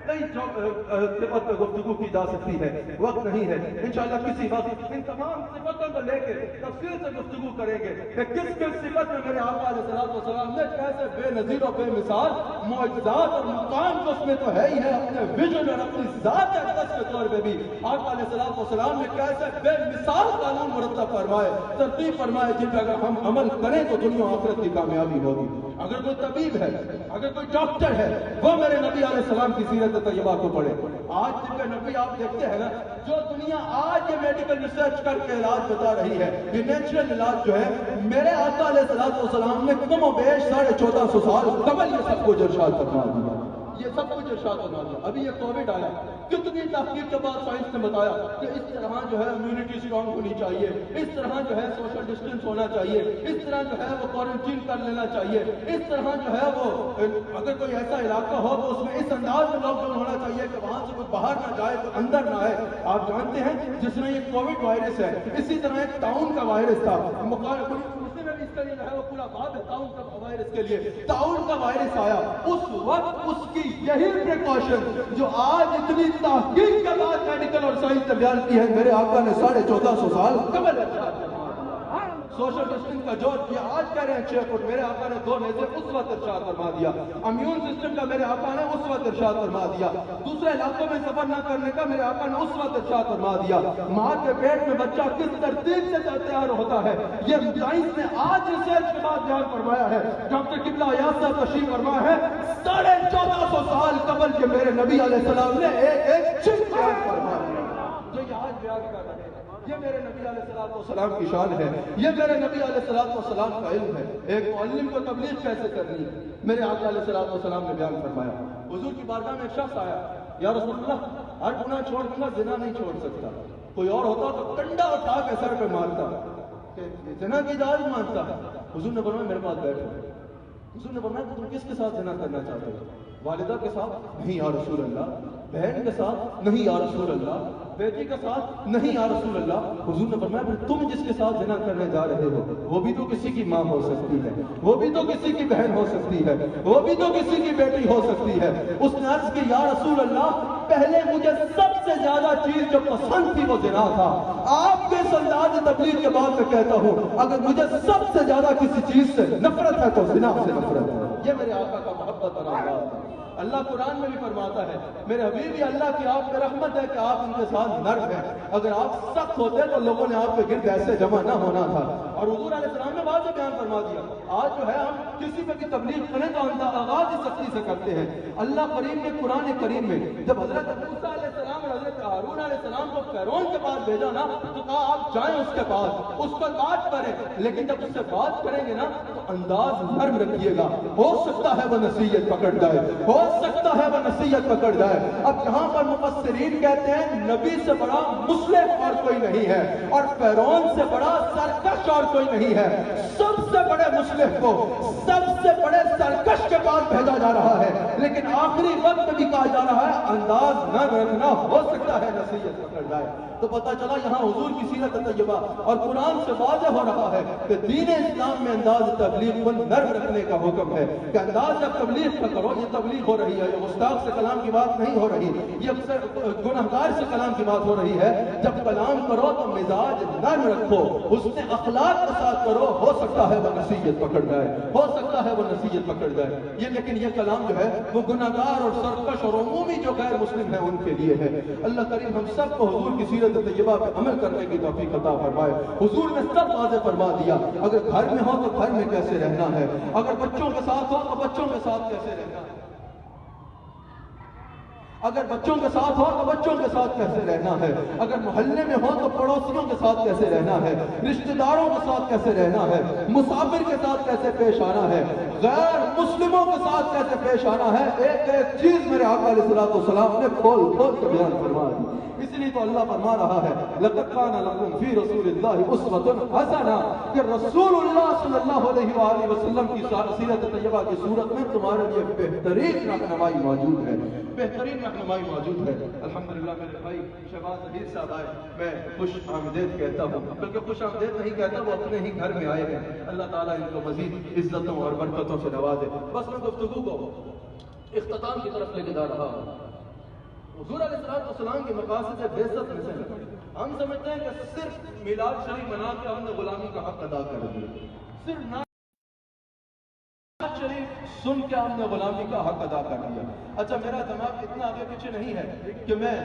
کئی صفت پہ گفتگو کی جا سکتی ہے, وقت نہیں ہے, انشاءاللہ کسی وقت ان تمام صفتوں کو لے کے تفصیل سے گفتگو کریں گے کہ کس کس صفت میں میرے آقا علیہ السلام نے کیسے بے نظیر و بے مثال معجزات اور مقام تو اس میں تو ہے ہی ہے, اپنے ویژن اور اپنی ذات اقدس کے طور پہ بھی آقا علیہ السلام نے کیسے بے مثال قانون مرتب فرمائے, ترتیب فرمائے, جن پہ اگر ہم عمل کریں تو دنیا و آخرت کی کامیابی ہوگی. اگر کوئی طبیب ہے, اگر کوئی ڈاکٹر ہے, وہ میرے نبی علیہ السلام کی سیرت طیبہ کو پڑھے. آج جن کے نبی آپ دیکھتے ہیں نا, جو دنیا آج یہ میڈیکل ریسرچ کر کے علاج بتا رہی ہے, یہ نیچرل علاج جو ہے, میرے آقا علیہ السلام نے کم و بیش 1450 سال قبل یہ سب کچھ ارشاد فرما دیا, یہ سب کچھ ارشاد فرما دیا. ابھی یہ کووڈ آیا, کتنی تحقیق کے بعد سائنس نے بتایا کہ اس طرح جو ہے امیونٹی اسٹرانگ ہونی چاہیے, اس طرح جو ہے سوشل ڈسٹینس ہونا چاہیے, اس طرح جو ہے وہ کوارنٹین کر لینا چاہیے, اس طرح جو ہے وہ اگر کوئی ایسا علاقہ ہو تو اس میں اس انداز میں لاک ڈاؤن ہونا چاہیے کہ وہاں سے کوئی باہر نہ جائے, کوئی اندر نہ آئے. آپ جانتے ہیں جس میں یہ کووڈ وائرس ہے, اسی طرح ایک ٹاؤن کا وائرس تھا, میں بھی اس کا جو ہے وہ پورا باب ہے تعاون کا وائرس کے لیے. تعاون کا وائرس آیا اس وقت اس کی یہی پریکاشن جو آج اتنی تحقیق کے بعد میڈیکل اور سائنس نے بیان کی ہے میرے آقا نے 1450 سال قبل ارشاد. سوشل ڈسٹنس کا جوڑ کیا. آج کہہ رہے ہیں 6 فٹ, میرے آقا نے 2 نیزے اس وقت ارشاد فرما دیا. امیون سسٹم کا میرے آقا نے اس وقت ارشاد فرما دیا. دوسرے علاقوں میں سفر نہ کرنے کا میرے آقا نے اس وقت ارشاد فرما دیا. ماں کے پیٹ میں بچہ کس ترتیب سے تیار ہوتا ہے یہ سائنس نے آج ریسرچ کے بعد بیان فرمایا ہے. ڈاکٹر قبلہ ایاز صاحب تشریف فرما ہے 1450 سال قبل کے میرے نبی علیہ السلام نے ایک چیز بیان فرمایا جو یہ آج بیان کر رہے ہیں. یہ میرے نبی علیہ السلام کی شان ہے, یہ میرے نبی علیہ السلام کا علم ہے. ایک معلم کو تبلیغ کیسے کرنی ہے میرے آقا علیہ السلام نے بیان فرمایا. حضور کی بارگاہ میں ایک شخص آیا, یا رسول اللہ ہر گناہ چھوڑ دوں گا زنا نہیں چھوڑ سکتا. کوئی اور ہوتا تو ٹنڈا اٹھا کے سر پہ مارتا کہ زنا کی اجازت مانگتا. حضور نے فرمایا میرے پاس بیٹھو. حضور نے فرمایا کہ تم کس کے ساتھ زنا کرنا چاہتے ہو؟ والدہ کے ساتھ نہیں یا رسول اللہ. بہن کے ساتھ نہیں یا رسول اللہ. بیٹی کے ساتھ نہیں یا رسول اللہ. حضور نے فرمایا پھر تم جس کے ساتھ زنا کرنے جا رہے ہو وہ بھی تو کسی کی ماں ہو سکتی ہے, وہ بھی تو کسی کی بہن ہو سکتی ہے, وہ بھی تو کسی کی بیٹی ہو سکتی ہے. اس نے عرض کی یا رسول اللہ پہلے مجھے سب سے زیادہ چیز جو پسند تھی وہ زنا تھا. آپ کے اس انداز تبلیغ کے بعد میں کہتا ہوں اگر مجھے سب سے زیادہ کسی چیز سے نفرت ہے تو زنا سے نفرت ہے. یہ میرے آقا کا محبت اور انداز ہے. اللہ قرآن میں بھی فرماتا ہے میرے حبیب یہ اللہ کی آپ پہ رحمت ہے کہ آپ ان کے ساتھ نرم ہیں. اگر آپ سخت ہوتے تو لوگوں نے آپ کے گرد ایسے جمع نہ ہونا تھا. اور حضور علیہ السلام نے واضح بیان فرما دیا آج جو ہے ہم کسی پہ بھی تبلیغ کریں تو آغاز ہی سختی سے کرتے ہیں. اللہ کریم نے قرآن کریم میں جب حضرت موسیٰ علیہ السلام اور حضرت ہارون علیہ السلام کو فرعون کے پاس بھیجا نا تو کہا آپ جائیں اس کے پاس, اس پر بات کریں, لیکن جب اس سے بات کریں گے نا تو انداز نرم رکھیے گا. ہو سکتا ہے وہ نصیحت پکڑ جائے, ہو سکتا ہے وہ نصیحت پکڑ جائے. اب یہاں پر مفسرین کہتے ہیں نبی سے بڑا مصلح اور کوئی نہیں ہے اور فرعون سے بڑا سرکش اور کوئی نہیں ہے. سب سے بڑے مصلح کو سب سے بڑے سرکش کے پاس بھیجا جا رہا ہے, لیکن آخری وقت بھی کہا جا رہا ہے انداز نہ رکھنا, ہو سکتا ہے نصیحت پکڑ جائے. تو پتہ چلا یہاں حضور کی سیرت طیبہ اور قرآن سے واضح ہو رہا ہے کہ دین اسلام میں انداز تبلیغ کو نرم رکھنے کا حکم ہے کہ انداز جب تبلیغ کا کرو, یہ تبلیغ ہو رہی ہے, یہ گستاخ سے کلام کی بات نہیں ہو رہی, یہ گناہگار سے کلام کی بات ہو رہی ہے. جب کلام کرو تو مزاج نرم رکھو, حسن اخلاق کے ساتھ کرو, ہو سکتا ہے وہ نصیحت پکڑ جائے, ہو سکتا ہے وہ نصیحت پکڑ جائے. یہ لیکن یہ کلام جو ہے وہ گناہگار اور سرکش اور عمومی جو غیر مسلم ہیں ان کے لیے ہے. اللہ کریم ہم سب کو حضور کی سیرت طیبہ پہ عمل کرنے کی توفیق عطا فرمائے. حضور نے سب واضح فرما دیا اگر گھر میں ہو تو گھر میں کیسے رہنا ہے, اگر بچوں کے ساتھ ہو تو بچوں کے ساتھ کیسے رہنا ہے, اگر بچوں کے ساتھ ہو تو بچوں کے ساتھ کیسے رہنا ہے, اگر محلے میں ہو تو پڑوسیوں کے ساتھ کیسے رہنا ہے, رشتہ داروں کے ساتھ کیسے رہنا ہے, مسافر کے ساتھ کیسے پیش آنا ہے, غیر مسلموں کے ساتھ کیسے پیش آنا ہے. ایک ایک چیز میرے آقا علیہ السلام نے کھول کھول کے بیان فرما دی. اس لیے تو اللہ فرما رہا ہے لَقَدْ كَانَ لَكُمْ فِي رَسُولِ اللَّهِ أُسْوَةٌ حَسَنَةٌ کہ رسول اللہ صلی اللہ علیہ وآلہ وسلم کی سیرت طیبہ کی صورت میں تمہارے لیے بہترین رہنمائی موجود ہے, بہترین رہنمائی موجود ہے. الحمدللہ میرے بھائی شہباز ظہیر صاحب آئے, میں خوش آمدید کہتا ہوں, بلکہ خوش آمدید نہیں کہتا, وہ اپنے ہی گھر میں آئے ہیں. اللہ تعالیٰ ان کو مزید عزتوں اور برکتوں سے نوازے. بس میں گفتگو کو اختتام کی طرف لے کے جا رہا ہوں. حضور علیہ السلام کے مقاصد بعثت میں سے ہم سمجھتے ہیں کہ صرف میلاد شریف منا کے ہم نے غلامی کا حق ادا کر دیا, صرف نعت شریف سن کے ہم نے غلامی کا حق ادا کر دیا. اچھا میرا دماغ اتنا آگے پیچھے نہیں ہے کہ میں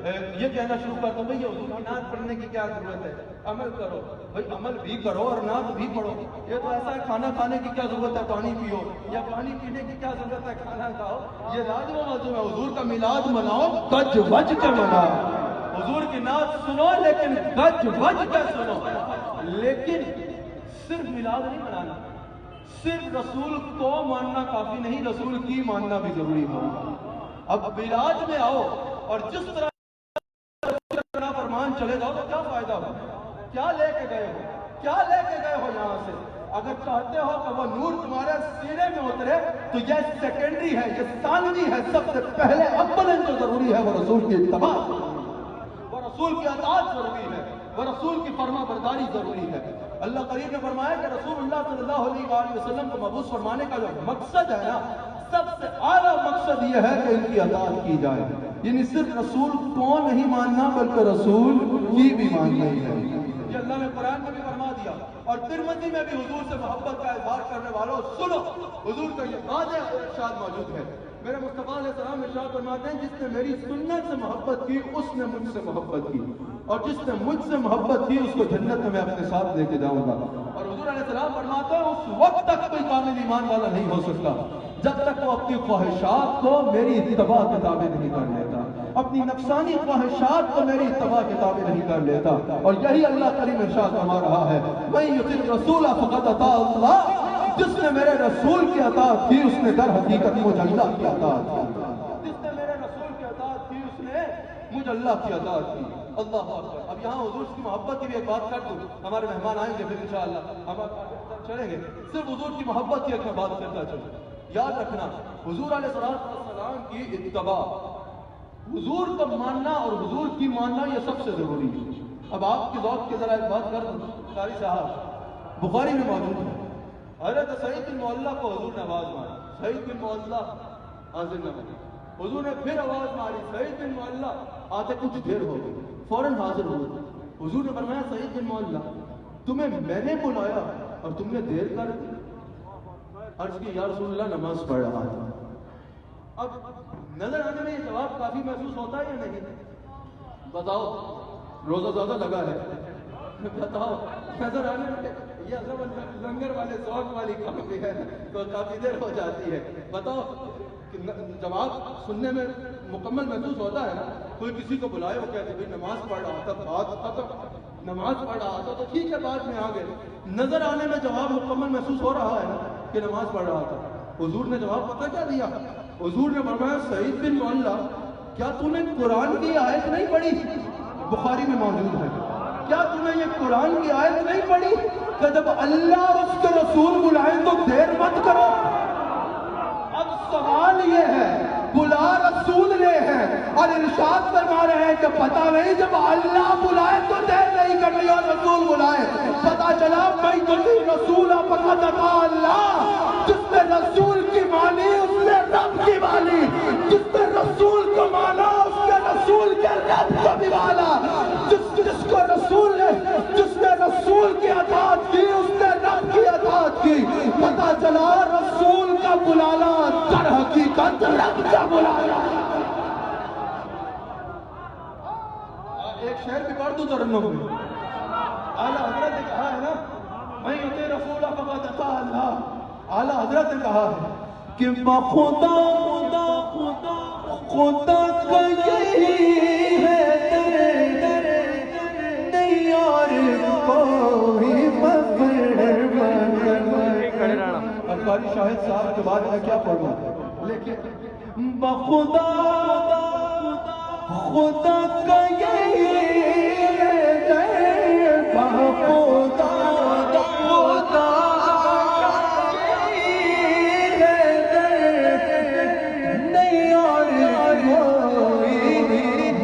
یہ کہنا شروع کرتا ہوں بھائی حضور کی نعت پڑھنے کی کیا ضرورت ہے, عمل کرو. بھائی عمل بھی کرو اور نعت بھی پڑھو. یہ تو ایسا ہے کھانا کھانے کی کیا ضرورت ہے پانی پیو, یا پانی پینے کی کیا ضرورت ہے کھانا کھاؤ. یہ لازم موضوع ہے. حضور کا میلاد مناؤ گج وج کے مناؤ, حضور کی نعت سنو لیکن گج وج کے سنو. لیکن صرف میلاد نہیں منانا, صرف رسول کو ماننا کافی نہیں, رسول کی ماننا بھی ضروری ہوگا. اب میلاد میں آؤ اور جس طرح فرمان چلے جاؤ تو کیا فائدہ ہو, کیا لے کے گئے ہو, کیا لے کے گئے ہو یہاں سے. اگر چاہتے ہو کہ وہ نور تمہارے سینے میں اترے تو یہ سیکنڈری ہے, یہ ثانوی ہے. سب سے پہلے اولاً جو ضروری ہے وہ رسول کی اتباع, وہ رسول کی اطاعت ضروری ہے, وہ رسول کی فرما برداری ضروری ہے. اللہ کریم نے فرمایا کہ رسول اللہ صلی اللہ علیہ وآلہ وسلم کو مبعوث فرمانے کا جو مقصد ہے نا، سب سے اعلیٰ مقصد یہ ہے کہ ان کی اطاعت کی جائے. یعنی صرف رسول کو نہیں ماننا بلکہ رسول کی بھی ماننا ہی ہے. یہ اللہ نے قرآن میں بھی فرما دیا. اور ترمذی میں بھی حضور سے محبت کا اظہار کرنے والوں سنو، حضور کا یہ واضح ارشاد موجود ہے. میرے مصطفیٰ علیہ السلام ارشاد فرماتے ہیں جس نے میری سنت سے محبت کی اس نے مجھ سے محبت کی، اور جس نے مجھ سے محبت کی اس کو جنت میں میں اپنے ساتھ لے کے جاؤں گا. اور حضور علیہ السلام فرماتے ہیں اس وقت تک کوئی کامل ایمان والا نہیں ہو سکتا جب تک وہ اپنی خواہشات کو میری اتباع کے تابع نہیں کر لیتا، اپنی نفسانی خواہشات کو میری اتباع کے تابع نہیں کر لیتا. اور یہی اللہ کریم ارشاد فرما رہا ہے من یطع الرسول فقد اطاع اللہ، جس نے میرے رسول کی اطاعت کی اس نے در حقیقت مجھ اللہ کی اطاعت کی. جس نے میرے رسول کی اطاعت کی اس نے مجھ اللہ کی اطاعت کی. اللہ اکبر. اب یہاں حضور کی محبت کی بھی ایک بات کر دوں، ہمارے مہمان آئیں گے پھر انشاءاللہ ہم چلیں گے. صرف حضور کی محبت کی ایک میں بات کرتا چلوں. یاد رکھنا حضور علیہ السلام کی اتباع، حضور کا ماننا اور حضور کی ماننا یہ سب سے ضروری ہے. اب آپ کی ذوق کی ذرا ایک بات کر دوں. قاری صاحب بخاری میں موجود ہے حضرت سعید بن معلہ کو حضور نے آواز ماری، سعید بن معلہ حاضر نہ ہوئے. حضور نے پھر آواز ماری، سعید بن معلہ آتے کچھ دیر ہو گئی، فوراً حاضر ہوئے. حضور نے فرمایا سعید بن معلہ تمہیں میں نے بلایا اور تم نے دیر کر دی. عرض کی یا رسول اللہ نماز پڑھ رہا تھا. اب نظر آنے میں یہ جواب کافی محسوس ہوتا ہے یا نہیں؟ بتاؤ روزہ زیادہ لگا ہے، بتاؤ نظر آنے میں یہ اصل لنگر والے ذوق والی کام بھی ہے تو کافی دیر ہو جاتی ہے. بتاؤ جواب سننے میں مکمل محسوس ہوتا ہے نا. کوئی کسی کو بلائے وہ کہتے بھائی نماز پڑھ رہا تھا، بات ختم، نماز پڑھ رہا تھا تو ٹھیک ہے بعد میں آ گئے. نظر آنے میں جواب مکمل محسوس ہو رہا ہے نا کہ نماز پڑھ رہا تھا. حضور نے جواب پتہ کیا دیا؟ حضور نے فرمایا سعید بن معلہ کیا تو نے قرآن کی آیت نہیں پڑھی؟ بخاری میں موجود ہے. کیا تم نے یہ قرآن کی آیت نہیں پڑھی کہ جب اللہ اور اس کے رسول بلائیں تو دیر مت کرو؟ اب سوال یہ ہے بلا رسول نے ہے اور ارشاد فرما رہے ہیں کہ پتہ نہیں جب اللہ بلائے تو دیر نہیں کرنی اور رسول بلائے. پتہ چلا میں تو رسول فقط اطاع اللہ، جس نے رسول کی مانی اس نے رب کی مانی، جس نے رسول کو مانا اس کے رسول کے رب کو بھی مانا، جس کو رسول نے جس نے رسول کی اطاعت کی اس نے رب کی اطاعت کی. پتہ چلا رسول کا بلانا در حقیقت رب کا بلانا. ایک شعر بھی پڑھ دوں ترنم میں. اعلیٰ حضرت نے کہا ہے نا میں یطع رسول فقد اطاع اللہ. اعلیٰ حضرت نے کہا ہے کہ بخدا خدا خدا خدا کا یہی ہے نہیں اور کوئی اب قاری شاہد صاحب کے بعد میں کیا پڑھوں لیکن بخدا خدا کا یہی ہے بخدا خدا نہیں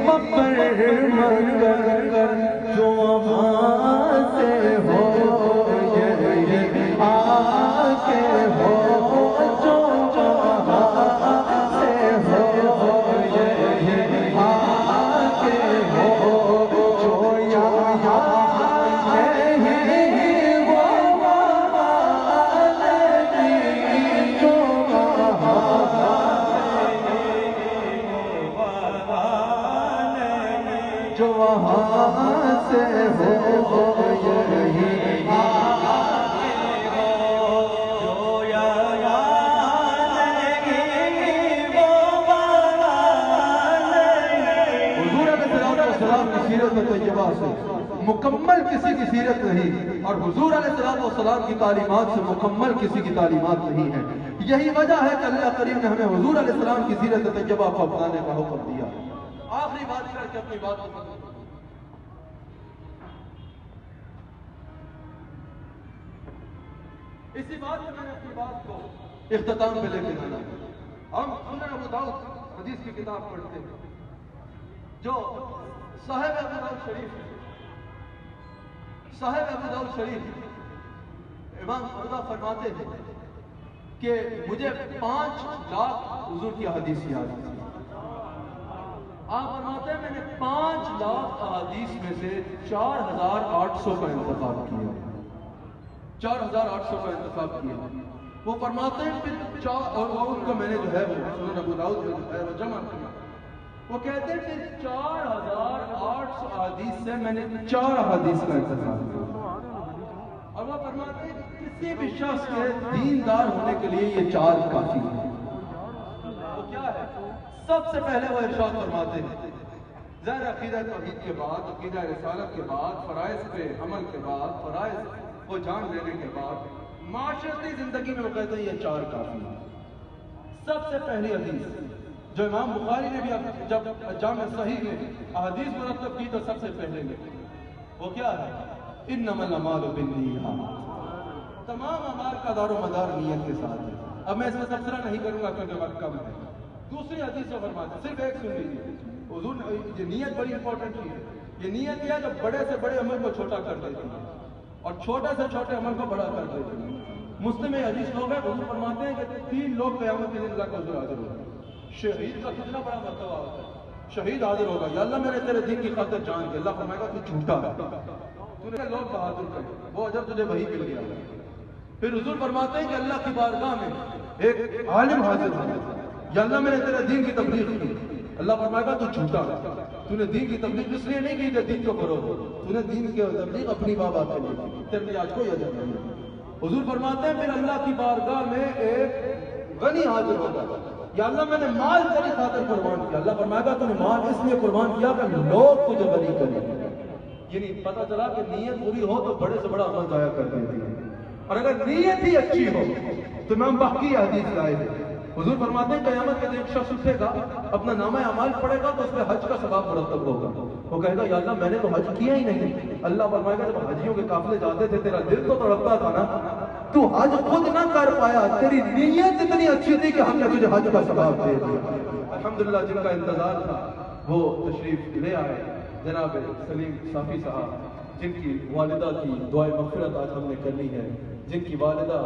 اور کوئی مگر جو وہاں سے ہو آکے ہو جو وہاں سے ہو آکے ہو جو یہاں نہیں وہ وہاں نہیں جو جو وہاں سے ہو یہی مکمل کسی کی سیرت نہیں اور حضور علیہ السلام کی تعلیمات سے مکمل کسی کی تعلیمات نہیں ہے. یہی وجہ ہے کہ اللہ کریم نے ہمیں حضور علیہ السلام کی سیرت طیبہ کو اپنانے کا حکم دیا. آخری بات کر کے اپنی بات کو اسی بات میں نے اپنی بات کو اختتام پہ لے کے جانا. ہم سنن ابو داؤد حدیث کی کتاب پڑھتے ہیں جو صاحب ابو داؤد شریف ہے. صاحب ابو داؤد شریف امام خدا فرماتے ہیں کہ مجھے 5 لاکھ حضور کی حدیث یاد ہے. آپ فرماتے ہیں میں نے 5 لاکھ احادیث میں سے 4800 کا انتخاب کیا. 4800 کا انتخاب کیا. وہ فرماتے ہیں کہ اور ان کو میں نے جو ہے وہ سنن ابو داؤد میں جو ہے وہ جمع کیا. وہ کہتے ہیں کہ 4800 احادیث سے میں نے 4 احادیث کا انتخاب کیا. اور وہ فرماتے ہیں کہ کسی بھی شخص کے دیندار ہونے کے لیے یہ 4 کافی ہے. وہ کیا ہے؟ سب سے پہلے وہ ارشاد فرماتے ہیں ظاہر عقیدہ توحید کے بعد، عقیدہ رسالت کے بعد، فرائض پہ عمل کے بعد، فرائض کو جان لینے کے بعد معاشرتی زندگی میں وہ کہتے ہیں یہ 4 کافی ہے. سب سے پہلی حدیث جو امام بخاری نے بھی جب جامع صحیح میں احادیث مرتب کی تو سب سے پہلے لکھی وہ کیا ہے؟ انما الاعمال بالنیات. تمام اعمال کا دار و مدار نیت کے ساتھ ہے. اب میں اس میں تبصرہ نہیں کروں گا کیونکہ وقت کم ہے. دوسری حدیث جو فرماتے ہیں صرف ایک سن لیجیے. حضور یہ نیت بڑی امپورٹنٹ چیز ہے. یہ نیت یہ ہے جو بڑے سے بڑے عمل کو چھوٹا کر دیتی ہے اور چھوٹے سے چھوٹے عمل کو بڑا کر دیتی ہے. مسلم میں حدیث لوگ ہیں حضور فرماتے ہیں کہ 3 لوگ قیامت کے دن اللہ کا حضور حاضر ہوگا. شہید کا کتنا بڑا مرتبہ ہوتا ہے. شہید حاضر ہوگا یا اللہ میں نے تیرے دین کی خاطر جان دی. اللہ فرمائے گا تو جھوٹا ہے, تو نے لوگ بہادر کرے وہ اجر تجھے وہی مل گیا. پھر حضور فرماتے ہیں کہ اللہ کی بارگاہ میں ایک عالم حاضر ہوگا یا اللہ میں نے تیرے دین کی تبلیغ کی. اللہ فرمائے گا تو جھوٹا ہے, تو نے دین کی تبلیغ اس لیے نہیں کی کہ دین کو کرو, تو نے دین کی تبلیغ اپنی بابا کے لیے کی, تیرے لیے آج کوئی اجر نہیں. حضور فرماتے ہیں پھر اللہ کی بارگاہ میں ایک غنی حاضر ہوگا یا اللہ میں نے مال تیری خاطر قربان کیا. اللہ فرمائے گا تو نے مال اس لیے قربان کیا کہ لوگ تجھے غنی کریں. یعنی پتہ چلا کہ نیت پوری ہو تو بڑے سے بڑا عمل ضائع کر دیتی ہے, اور اگر نیت ہی اچھی ہو تو امام باقی حدیث لائے ہیں. حضور فرماتے ہیں قیامت کے دن ایک شخص اٹھے گا اپنا نامہ اعمال پڑھے گا تو اس پہ حج کا ثواب مرتب ہوگا. وہ کہے گا یا اللہ میں نے تو حج کیا ہی نہیں. اللہ فرمائے گا جب حجیوں کے قافلے جاتے تھے تیرا دل تو تڑپتا تھا نا, تو حج خود نہ کر پایا, تیری نیت اتنی اچھی تھی کہ ہم نے تجھے حج کا ثواب دے دیا. الحمدللہ جن کا انتظار تھا وہ تشریف لے آئے, جناب سلیم صافی صاحب جن کی والدہ کی دعائے مغفرت آج ہم نے کرنی ہے, جن کی والدہ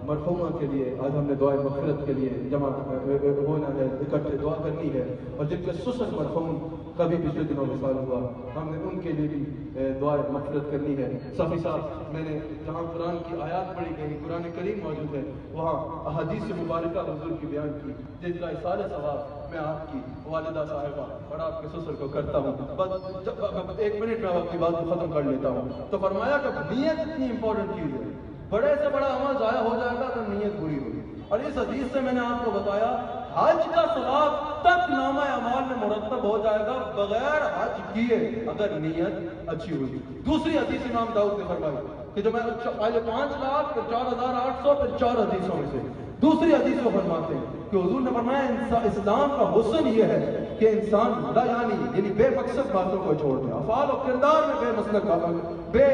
مرحومہ کے لیے آج ہم نے دعائے مغفرت کے لیے جمع ہونا ہے, اکٹھے دعا کرنی ہے, اور جن کے سسر مرحوم کا بھی پچھلے دنوں وصال ہوا ہم نے ان کے لیے بھی دعائے مغفرت کرنی ہے. صافی صاحب میں نے جہاں قرآن کی آیات پڑھی گئی, قرآن کریم موجود ہے, وہاں احادیث مبارکہ حضور کی بیان کی, جس کا اصال ثواب میں آپ کی والدہ صاحبہ اور آپ کے سسر کو کرتا ہوں. بس 1 منٹ میں آپ کی بات کو ختم کر لیتا ہوں. تو فرمایا کہ نیت اتنی امپورٹنٹ چیز ہے, بڑے سے بڑا عمل ضائع ہو جائے گا تو نیت بری ہوگی. اور اس حدیث سے میں نے آپ کو بتایا حج کا ثواب تک نامہ اعمال میں مرتب ہو جائے گا بغیر حج کیے اگر نیت اچھی ہوئی. دوسری حدیث امام داؤد نے فرمائی کہ جو میں پہلے 5 لاکھ پھر 4800 پھر 4 حدیثوں میں سے دوسری حدیث کو فرماتے ہیں کہ حضور نے فرمایا اسلام کا حسن یہ ہے کہ انسان لا یعنی بے مقصد باتوں کو چھوڑ دے, افعال و کردار میں بے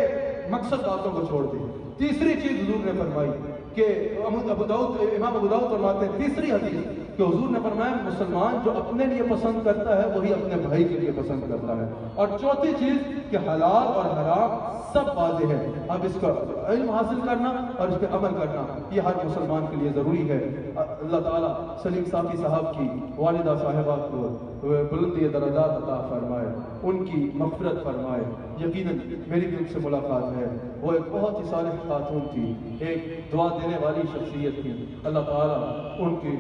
مقصد باتوں کو چھوڑ دے. تیسری چیز حضور نے فرمائی کہ امام ابو داؤد فرماتے ہیں تیسری حدیث کہ حضور نے فرمایا مسلمان جو اپنے لیے پسند کرتا ہے وہی اپنے بھائی کے لیے پسند کرتا ہے. اور چوتھی چیز کہ حلال اور حرام سب واضح ہے, اب اس کا علم حاصل کرنا اور اس پہ عمل کرنا یہ ہر مسلمان کے لیے ضروری ہے. اللہ تعالیٰ سلیم صافی صاحب کی والدہ صاحبہ کو بلندی درجات عطا فرمائے, ان کی مغفرت فرمائے. یقیناً میری بھی ان سے ملاقات ہے, وہ ایک بہت ہی صالح خاتون تھی, ایک دعا دینے والی شخصیت تھی. اللہ تعالیٰ ان کی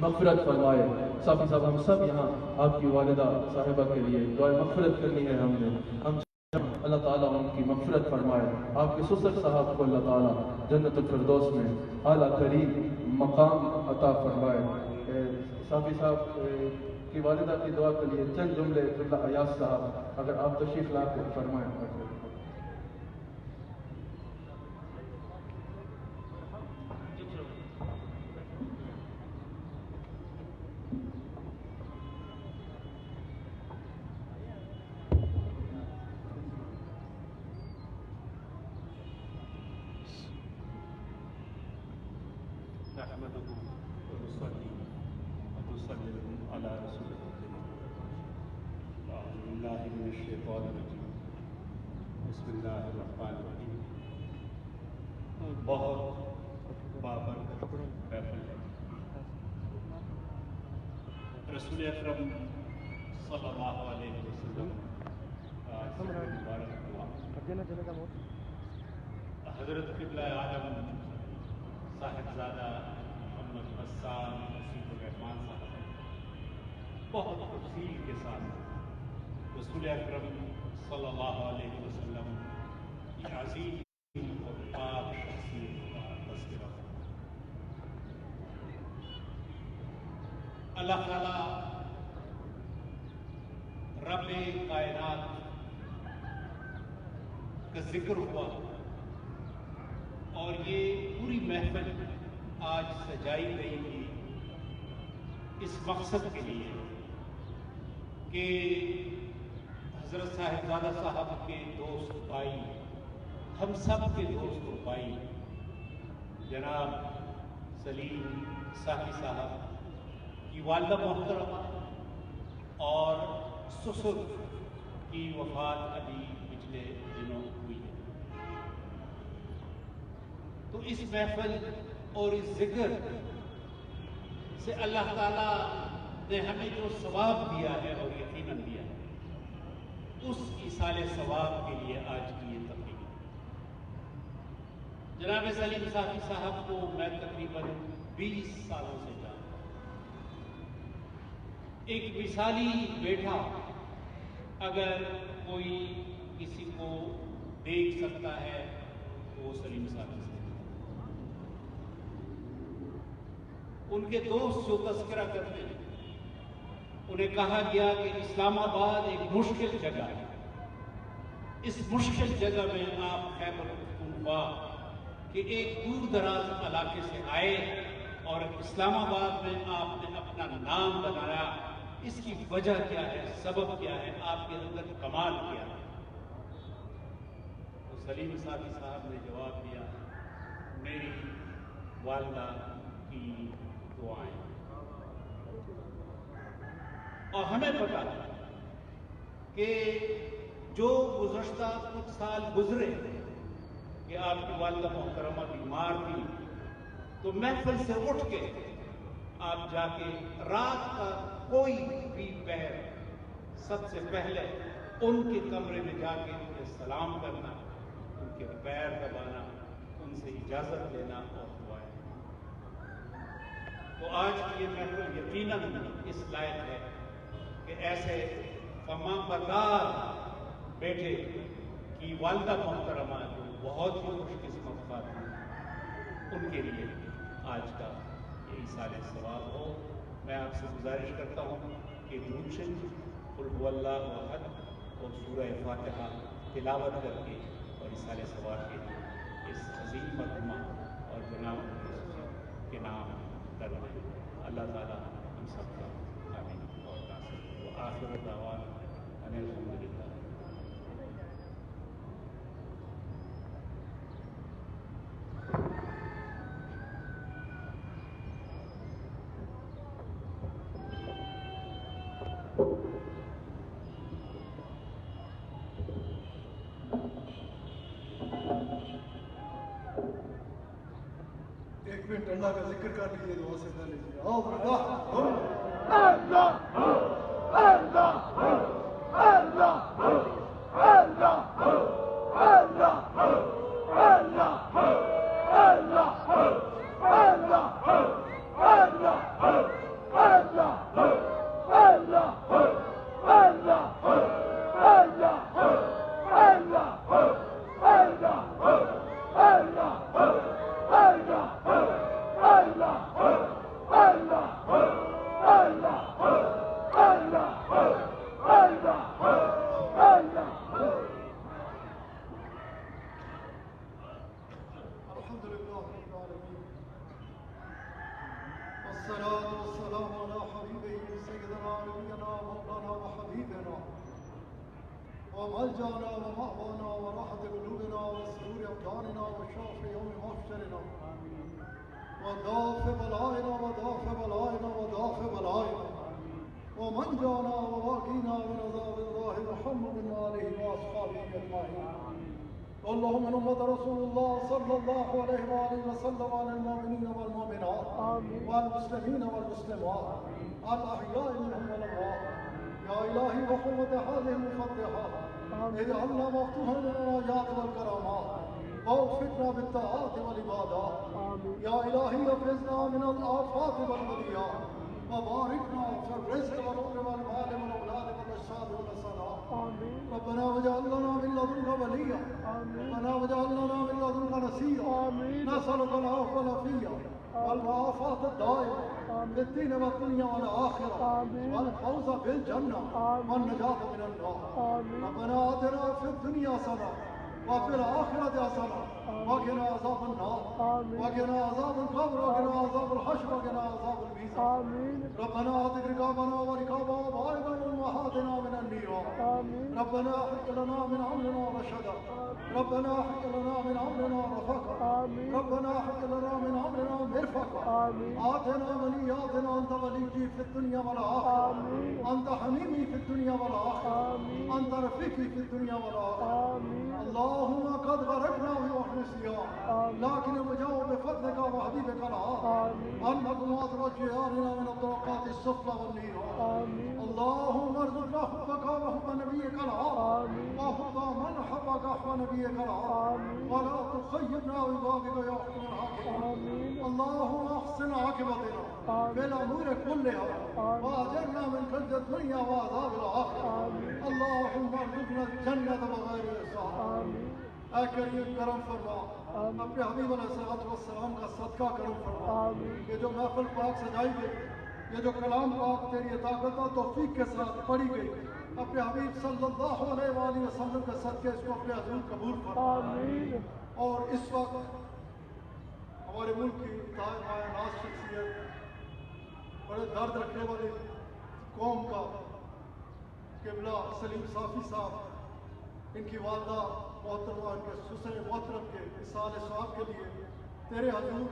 مغفرت فرمائے. صافی صاحب ہم سب یہاں آپ کی والدہ صاحبہ کے لیے دعائے مغفرت کرنی ہے. ہم اللہ تعالیٰ ان کی مغفرت فرمائے. آپ کے سسر صاحب کو اللہ تعالیٰ جنت الفردوس میں اعلیٰ ترین مقام عطا فرمائے. صافی صاحب کی والدہ کی دعا کے لیے چند جملے اللہ ایاز صاحب اگر آپ تشریف لا کے فرمائیں. بسم اللہ الرحمن الرحیم. بہت بابرکت محفل ہے. رسول اکرم صلی اللہ علیہ وسلم کا مبارک دعا حضرت قبلہ عالم صاحبزادہ محمد حسان نصیب الرحمان صاحب بہت تفصیل کے ساتھ رسول اکرم صلی اللہ علیہ وسلم کی عظیم اور پاک شخصیت کا تذکرہ. اللہ تعالیٰ رب کائنات کا ذکر ہوا اور یہ پوری محفل آج سجائی گئی تھی اس مقصد کے لیے کہ حضرت صاحبزادہ صاحب کے دوست بھائی، ہم سب کے دوست و بھائی جناب سلیم ساقی صاحب کی والدہ محترمہ اور سسر کی وفات ابھی پچھلے دنوں ہوئی ہے. تو اس محفل اور اس ذکر سے اللہ تعالیٰ نے ہمیں جو ثواب دیا ہے اور یقیناً دیا ہے، اس ایصال ثواب کے لیے آج کی یہ تقریب. جناب سلیم ساقی صاحب کو میں تقریباً 20 سالوں سے جانتا ہوں. ایک مثالی بیٹا اگر کوئی کسی کو دیکھ سکتا ہے تو وہ سلیم ساقی سے. ان کے دوست جو تذکرہ کرتے ہیں انہیں کہا گیا کہ اسلام آباد ایک مشکل جگہ ہے، اس مشکل جگہ میں آپ خیبر پختونخوا کہ ایک دور دراز علاقے سے آئے اور اسلام آباد میں آپ نے اپنا نام بنایا. اس کی وجہ کیا ہے، سبب کیا ہے، آپ کے اندر کمال کیا ہے؟ تو سلیم ساقی صاحب نے جواب دیا، میری والدہ کی دعائیں. اور ہمیں پتا ہے کہ جو گزشتہ کچھ سال گزرے کہ آپ کی والدہ محترمہ بیمار تھی تو محفل سے اٹھ کے آپ جا کے رات کا کوئی بھی پہر سب سے پہلے ان کے کمرے میں جا کے انہیں سلام کرنا، ان کے پیر دبانا، ان سے اجازت لینا اور دعائیں. تو آج کی یہ محفل یقیناً اس لائق ہے کہ ایسے فما بردار بیٹے کی والدہ محترمہ جو بہت ہی خوش قسمت خاتون، ان کے لیے آج کا یہ ایصال ثواب ہو. میں آپ سے گزارش کرتا ہوں کہ درود شریف، قل هو اللہ احد اور سورہ فاتحہ تلاوت کر کے اور ایصال ثواب کے لیے اس عظیم مرحومہ اور جناب کے نام درد ہے. اللہ تعالیٰ ہم سب کا آمین اور ناصر. وآخر دعوانا ان الحمد للہ. ایک منٹ اللہ کا ذکر کر لیجیے، دعا سے کر لیجیے. وملجأنا ومأوانا وراحة قلوبنا وسرور أبداننا وشرف يوم محشرنا ودافع بلائنا ودافع بلائنا ومنجانا وواقينا من عذاب الله محمد آله وأصحابه أجمعين. والله من أمة رسول الله صلى الله عليه وآله وسلم على المؤمنين والمؤمنات والمسلمين والمسلمات الأحياء منهم والأموات. يا إلهي وقوة هذه المفتحات اجعلنا مفتوحا للآيات والكرامات ووفقنا بالطاعات والعبادات. يا إلهي احفظنا من الآفات والبليات وباركنا في الرزق والعمر والمال والأولاد والأشهاد والصلاة. ربنا واجعل لنا من لدنك وليا ربنا واجعل لنا من لدنك نصيرا. نسألك العفو والعافية والمعافاة الدائمة في الدين والدنيا والآخرة والفوز بالجنة والنجاة من النار. ربنا آتنا في الدنيا حسنة وفي الآخرة حسنة وقنا عذاب النار وقنا عذاب القبر وقنا عذاب الحشر وقنا عذاب الميزان. ربنا آتك رقابنا ورقاب آبائنا وأمهاتنا من النيران. ربنا أحق لنا من أمرنا رشدا. ربنا أحق لنا من أمرنا رفقا. ربنا أحق لنا من أمرنا مرفقا. آتنا ولياتنا أنت وليي في الدنيا والآخرة. أنت حميمي في الدنيا والآخرة. أنت رفيقي في الدنيا والآخرة. اللهم قد غرقنا في وحن الصيام لكن وجاءوا بفضلك وحبيبك العار أنكم أدرج جيارنا من الطرقات السفلى والنيران. اللهم ارزقنا حبك وحب نبيك العار وحب من حبك وحب نبيك العار ولا تخيبنا ببابك يا حكم الحاكم. اللهم احسن عاقبتنا في الأمور كلها وأجرنا من خزي الدنيا وعذاب الآخرة. اللهم ارزقنا الجنة بغير حساب. اے کریم کرم فرما اپنے حبیب علیہ السلام کا صدقہ کرم فرما. یہ جو محفل پاک سجائی گئی یہ جو کلام پاک تیری طاقت و توفیق کے ساتھ پڑھی گئی اپنے حبیب صلی اللہ علیہ وآلہ وسلم کے صدقے اس کو اپنے حضور قبول فرما. اور اس وقت ہمارے ملک کی مایہ ناز شخصیت بڑے درد رکھنے والی قوم کا قبلہ سلیم صافی صاحب ان کی والدہ محترمہ ان کے سسر محترم کے اصال ثواب کے لیے تیرے حضور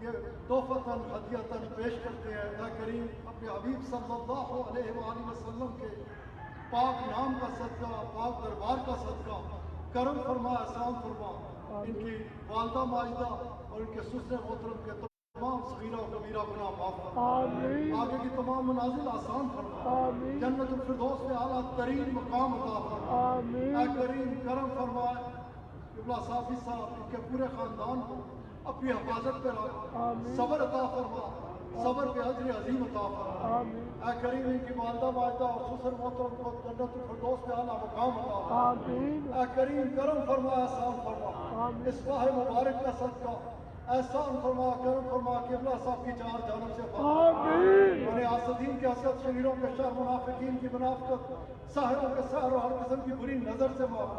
یہ تحفتاً ہدیتاً پیش کرتے ہیں. اے کریم اپنے حبیب صلی اللہ علیہ وآلہ وسلم کے پاک نام کا صدقہ پاک دربار کا صدقہ کرم فرما احسان فرما. ان کی والدہ ماجدہ اور ان کے سسر محترم کے تمام صغیرہ و کبیرہ گناہ معاف فرما. آگے کی تمام منازل آسان فرما. جنت الفردوس میں اعلیٰ ترین مقام عطا فرما. اے کریم کرم فرما. قبلہ صافی صاحب ان کے پورے خاندان کو اپنی حفاظت پہ رکھ. صبر عطا فرما. صبر پہ اجر عظیم عطا فرما. اے کریم ان کی والدہ ماجدہ اور سسر محترم کو جنت الفردوس میں اعلیٰ مقام عطا فرما. اے کریم کرم فرما احسان فرما. اس ماہ مبارک کا صدقہ احسان فرما کرم فرما. قبلہ صاحب کی چار جانب سے انہیں حاسدین کے حسد شریروں کے شر منافقین کی منافقت ساحروں کے سحر و ہر قسم کی بری نظر سے معاف.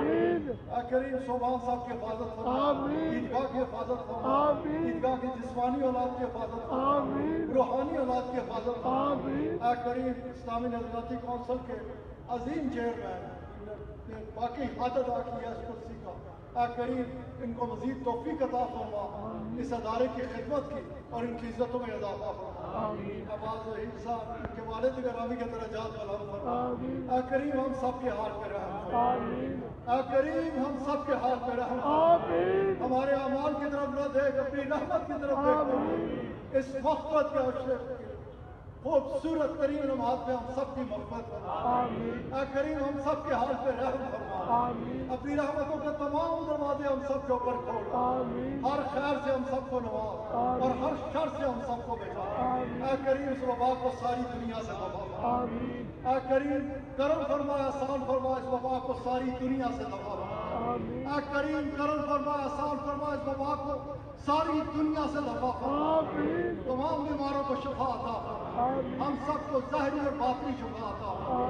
اے کریم صوبان صاحب کی حفاظت فرما. عیدگاہ کی حفاظت فرما. عیدگاہ کی جسمانی اولاد کی حفاظت فرما. روحانی اولاد کی حفاظت فرما. اے کریم اسلامی نظریاتی کونسل کے عظیم چیئرمین باقی حاجت ادا کی ہے اس کرسی کا. اے کریم ان کو مزید توفیق عطا فرما. اس ادارے کی خدمت کی اور ان کی عزتوں میں اضافہ فرما. عباس رحیم صاحب ان کے والد گرامی کے درجات بلند فرما. اے کریم ہم سب کے حال پہ رحم فرما. اے کریم ہم سب کے حال پہ رحم فرما. ہمارے اعمال کی طرف نہ دیکھ اپنی رحمت کی طرف دیکھ. اس مغفرت کے عشرے خوبصورت ترین لمحات میں ہم سب کی مغفرت فرما. اے کریم ہم سب کے حال پہ رحم فرما. اپنی رحمتوں کے تمام دروازے ہم سب کے اوپر کھول. ہر خیر سے ہم سب کو نواز اور ہر شر سے ہم سب کو بچا. اے کریم اس وبا کو ساری دنیا سے دفع فرما. اے کریم کرم فرما احسان فرما. اس وبا کو ساری دنیا سے دفع فرما. اے کریم کرم فرما احسان فرما. اس وبا کو ساری دنیا سے دفع فرما. تمام بیماروں کو شفا عطا فرما. ہم سب کو ظاہری اور باطنی شفا عطا فرما.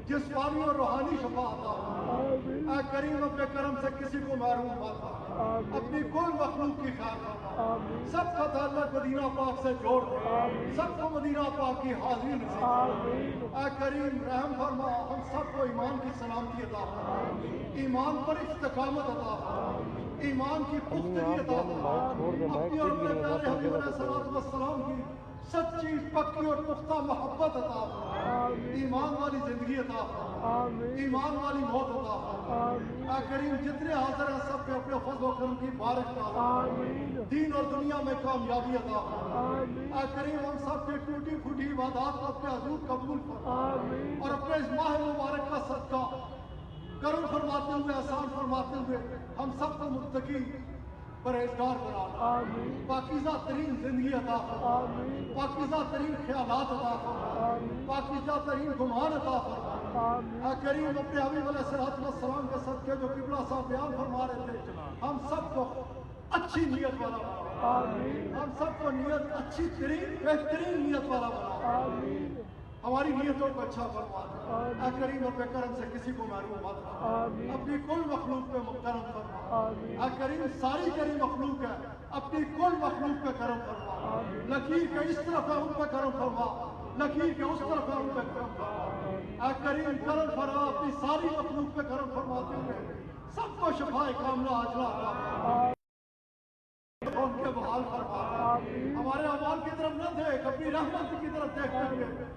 جسمانی اور روحانی شفا عطا فرما. اے کریم اپنے کرم سے کسی کو محروم مت فرما. اپنی کل مخلوق کی خیر فرما. سب کا تعلق مدینہ پاک سے جوڑ دے. سب کو مدینہ پاک کی حاضری نصیب. اے کریم رحم فرما. ہم سب کو ایمان کی سلامتی عطا فرما. ایمان پر استقامت عطا فرما. ایمان کی پختگی عطا فرما اپنی اور اپنے پیارے حبیب علیہ الصلوۃ والسلام کی سچی پکی اور پختہ محبت عطا فرما ایمان والی زندگی عطا فرما ایمان والی موت عطا فرما اے کریم جتنے حاضر ہیں سب پہ اپنے فضل و کرم کی بارش ڈال دین اور دنیا میں کامیابی عطا فرما اے کریم ہم سب کے ٹوٹی پھوٹی عبادات کو اپنے حضور قبول فرما اور اپنے اس ماہ مبارک کا صدقہ کرم فرماتے ہوئے احسان فرماتے ہوئے ہم سب کو متقی پرہیزگار بنا پاکیزہ ترین زندگی عطا فرما پاکیزہ ترین خیالات عطا فرما پاکیزہ ترین گمان عطا فرما اے کریم اپنے حبیب علیہ الصلوۃ والسلام کے صدقے جو قبلہ صاحب بیان فرما رہے تھے ہم سب کو اچھی نیت والا بنا ہم سب کو نیت اچھی ترین بہترین نیت والا بنا ہماری نیتوں کو اچھا فرما اے کریم اپنے کرم سے کسی کو محروم مت رکھ اپنی کل مخلوق پہ کرم فرما اے کریم ساری تیری مخلوق ہے اپنی کل مخلوق پہ کرم فرما لکیر کے اس طرف ہے ان پہ کرم فرما لکیر کے اس طرف ہے ان پہ کرم فرما اے کریم کرم فرما اپنی ساری مخلوق پہ کرم فرماتے ہوئے سب کو شفاء کاملہ عاجلہ عطا فرما ان کے بحال فرما ہمارے اعمال کی طرف نہ دیکھ اپنی رحمت کی طرف دیکھتے ہوئے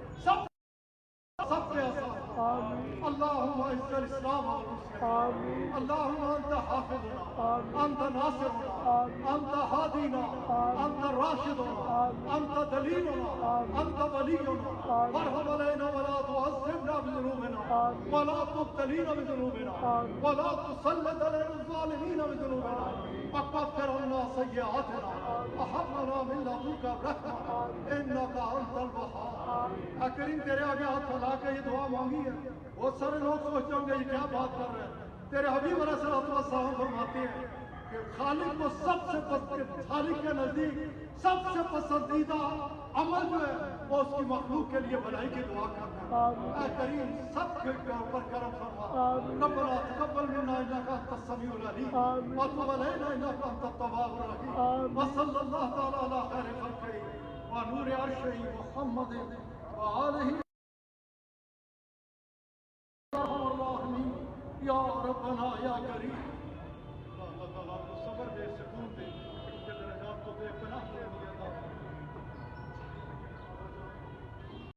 سب پہ آسان اللہم اعز الاسلام والمسلمین اللہم انت حافظنا انت ناصرنا انت ہادینا انت راشدنا انت دلیلنا انت ولینا فرحم علینا ولا تعذبنا بذنوبنا ولا تبتلینا بذنوبنا ولا تسلط علینا الظالمین بذنوبنا وکفر عنا سیئاتنا وهب لنا من لدنک رحمة انک انت الوہاب اے کریم تیرے آگے ہاتھ پھیلا کے یہ دعا مانگی ہے بہت سارے لوگ سوچتے ہوں گے یہ کیا بات کر رہے ہیں تیرے حبیب علیہ الصلوۃ والسلام فرماتے ہیں کہ خالق کو خالق کے نزدیک سب سے پسندیدہ عمل جو ہے وہ اس کی مخلوق کے لیے بھلائی کی دعا کرنا ہے اے کریم سب کے اوپر کرم فرما ربنا تقبل منا انک انت السمیع العلیم وتب علینا انک انت التواب الرحیم وصلی اللہ تعالی علی خیر خلقہ ونور عرشہ محمد وآلہ یا ربنا یا کریم اللہ تعالیٰ کو صبر دے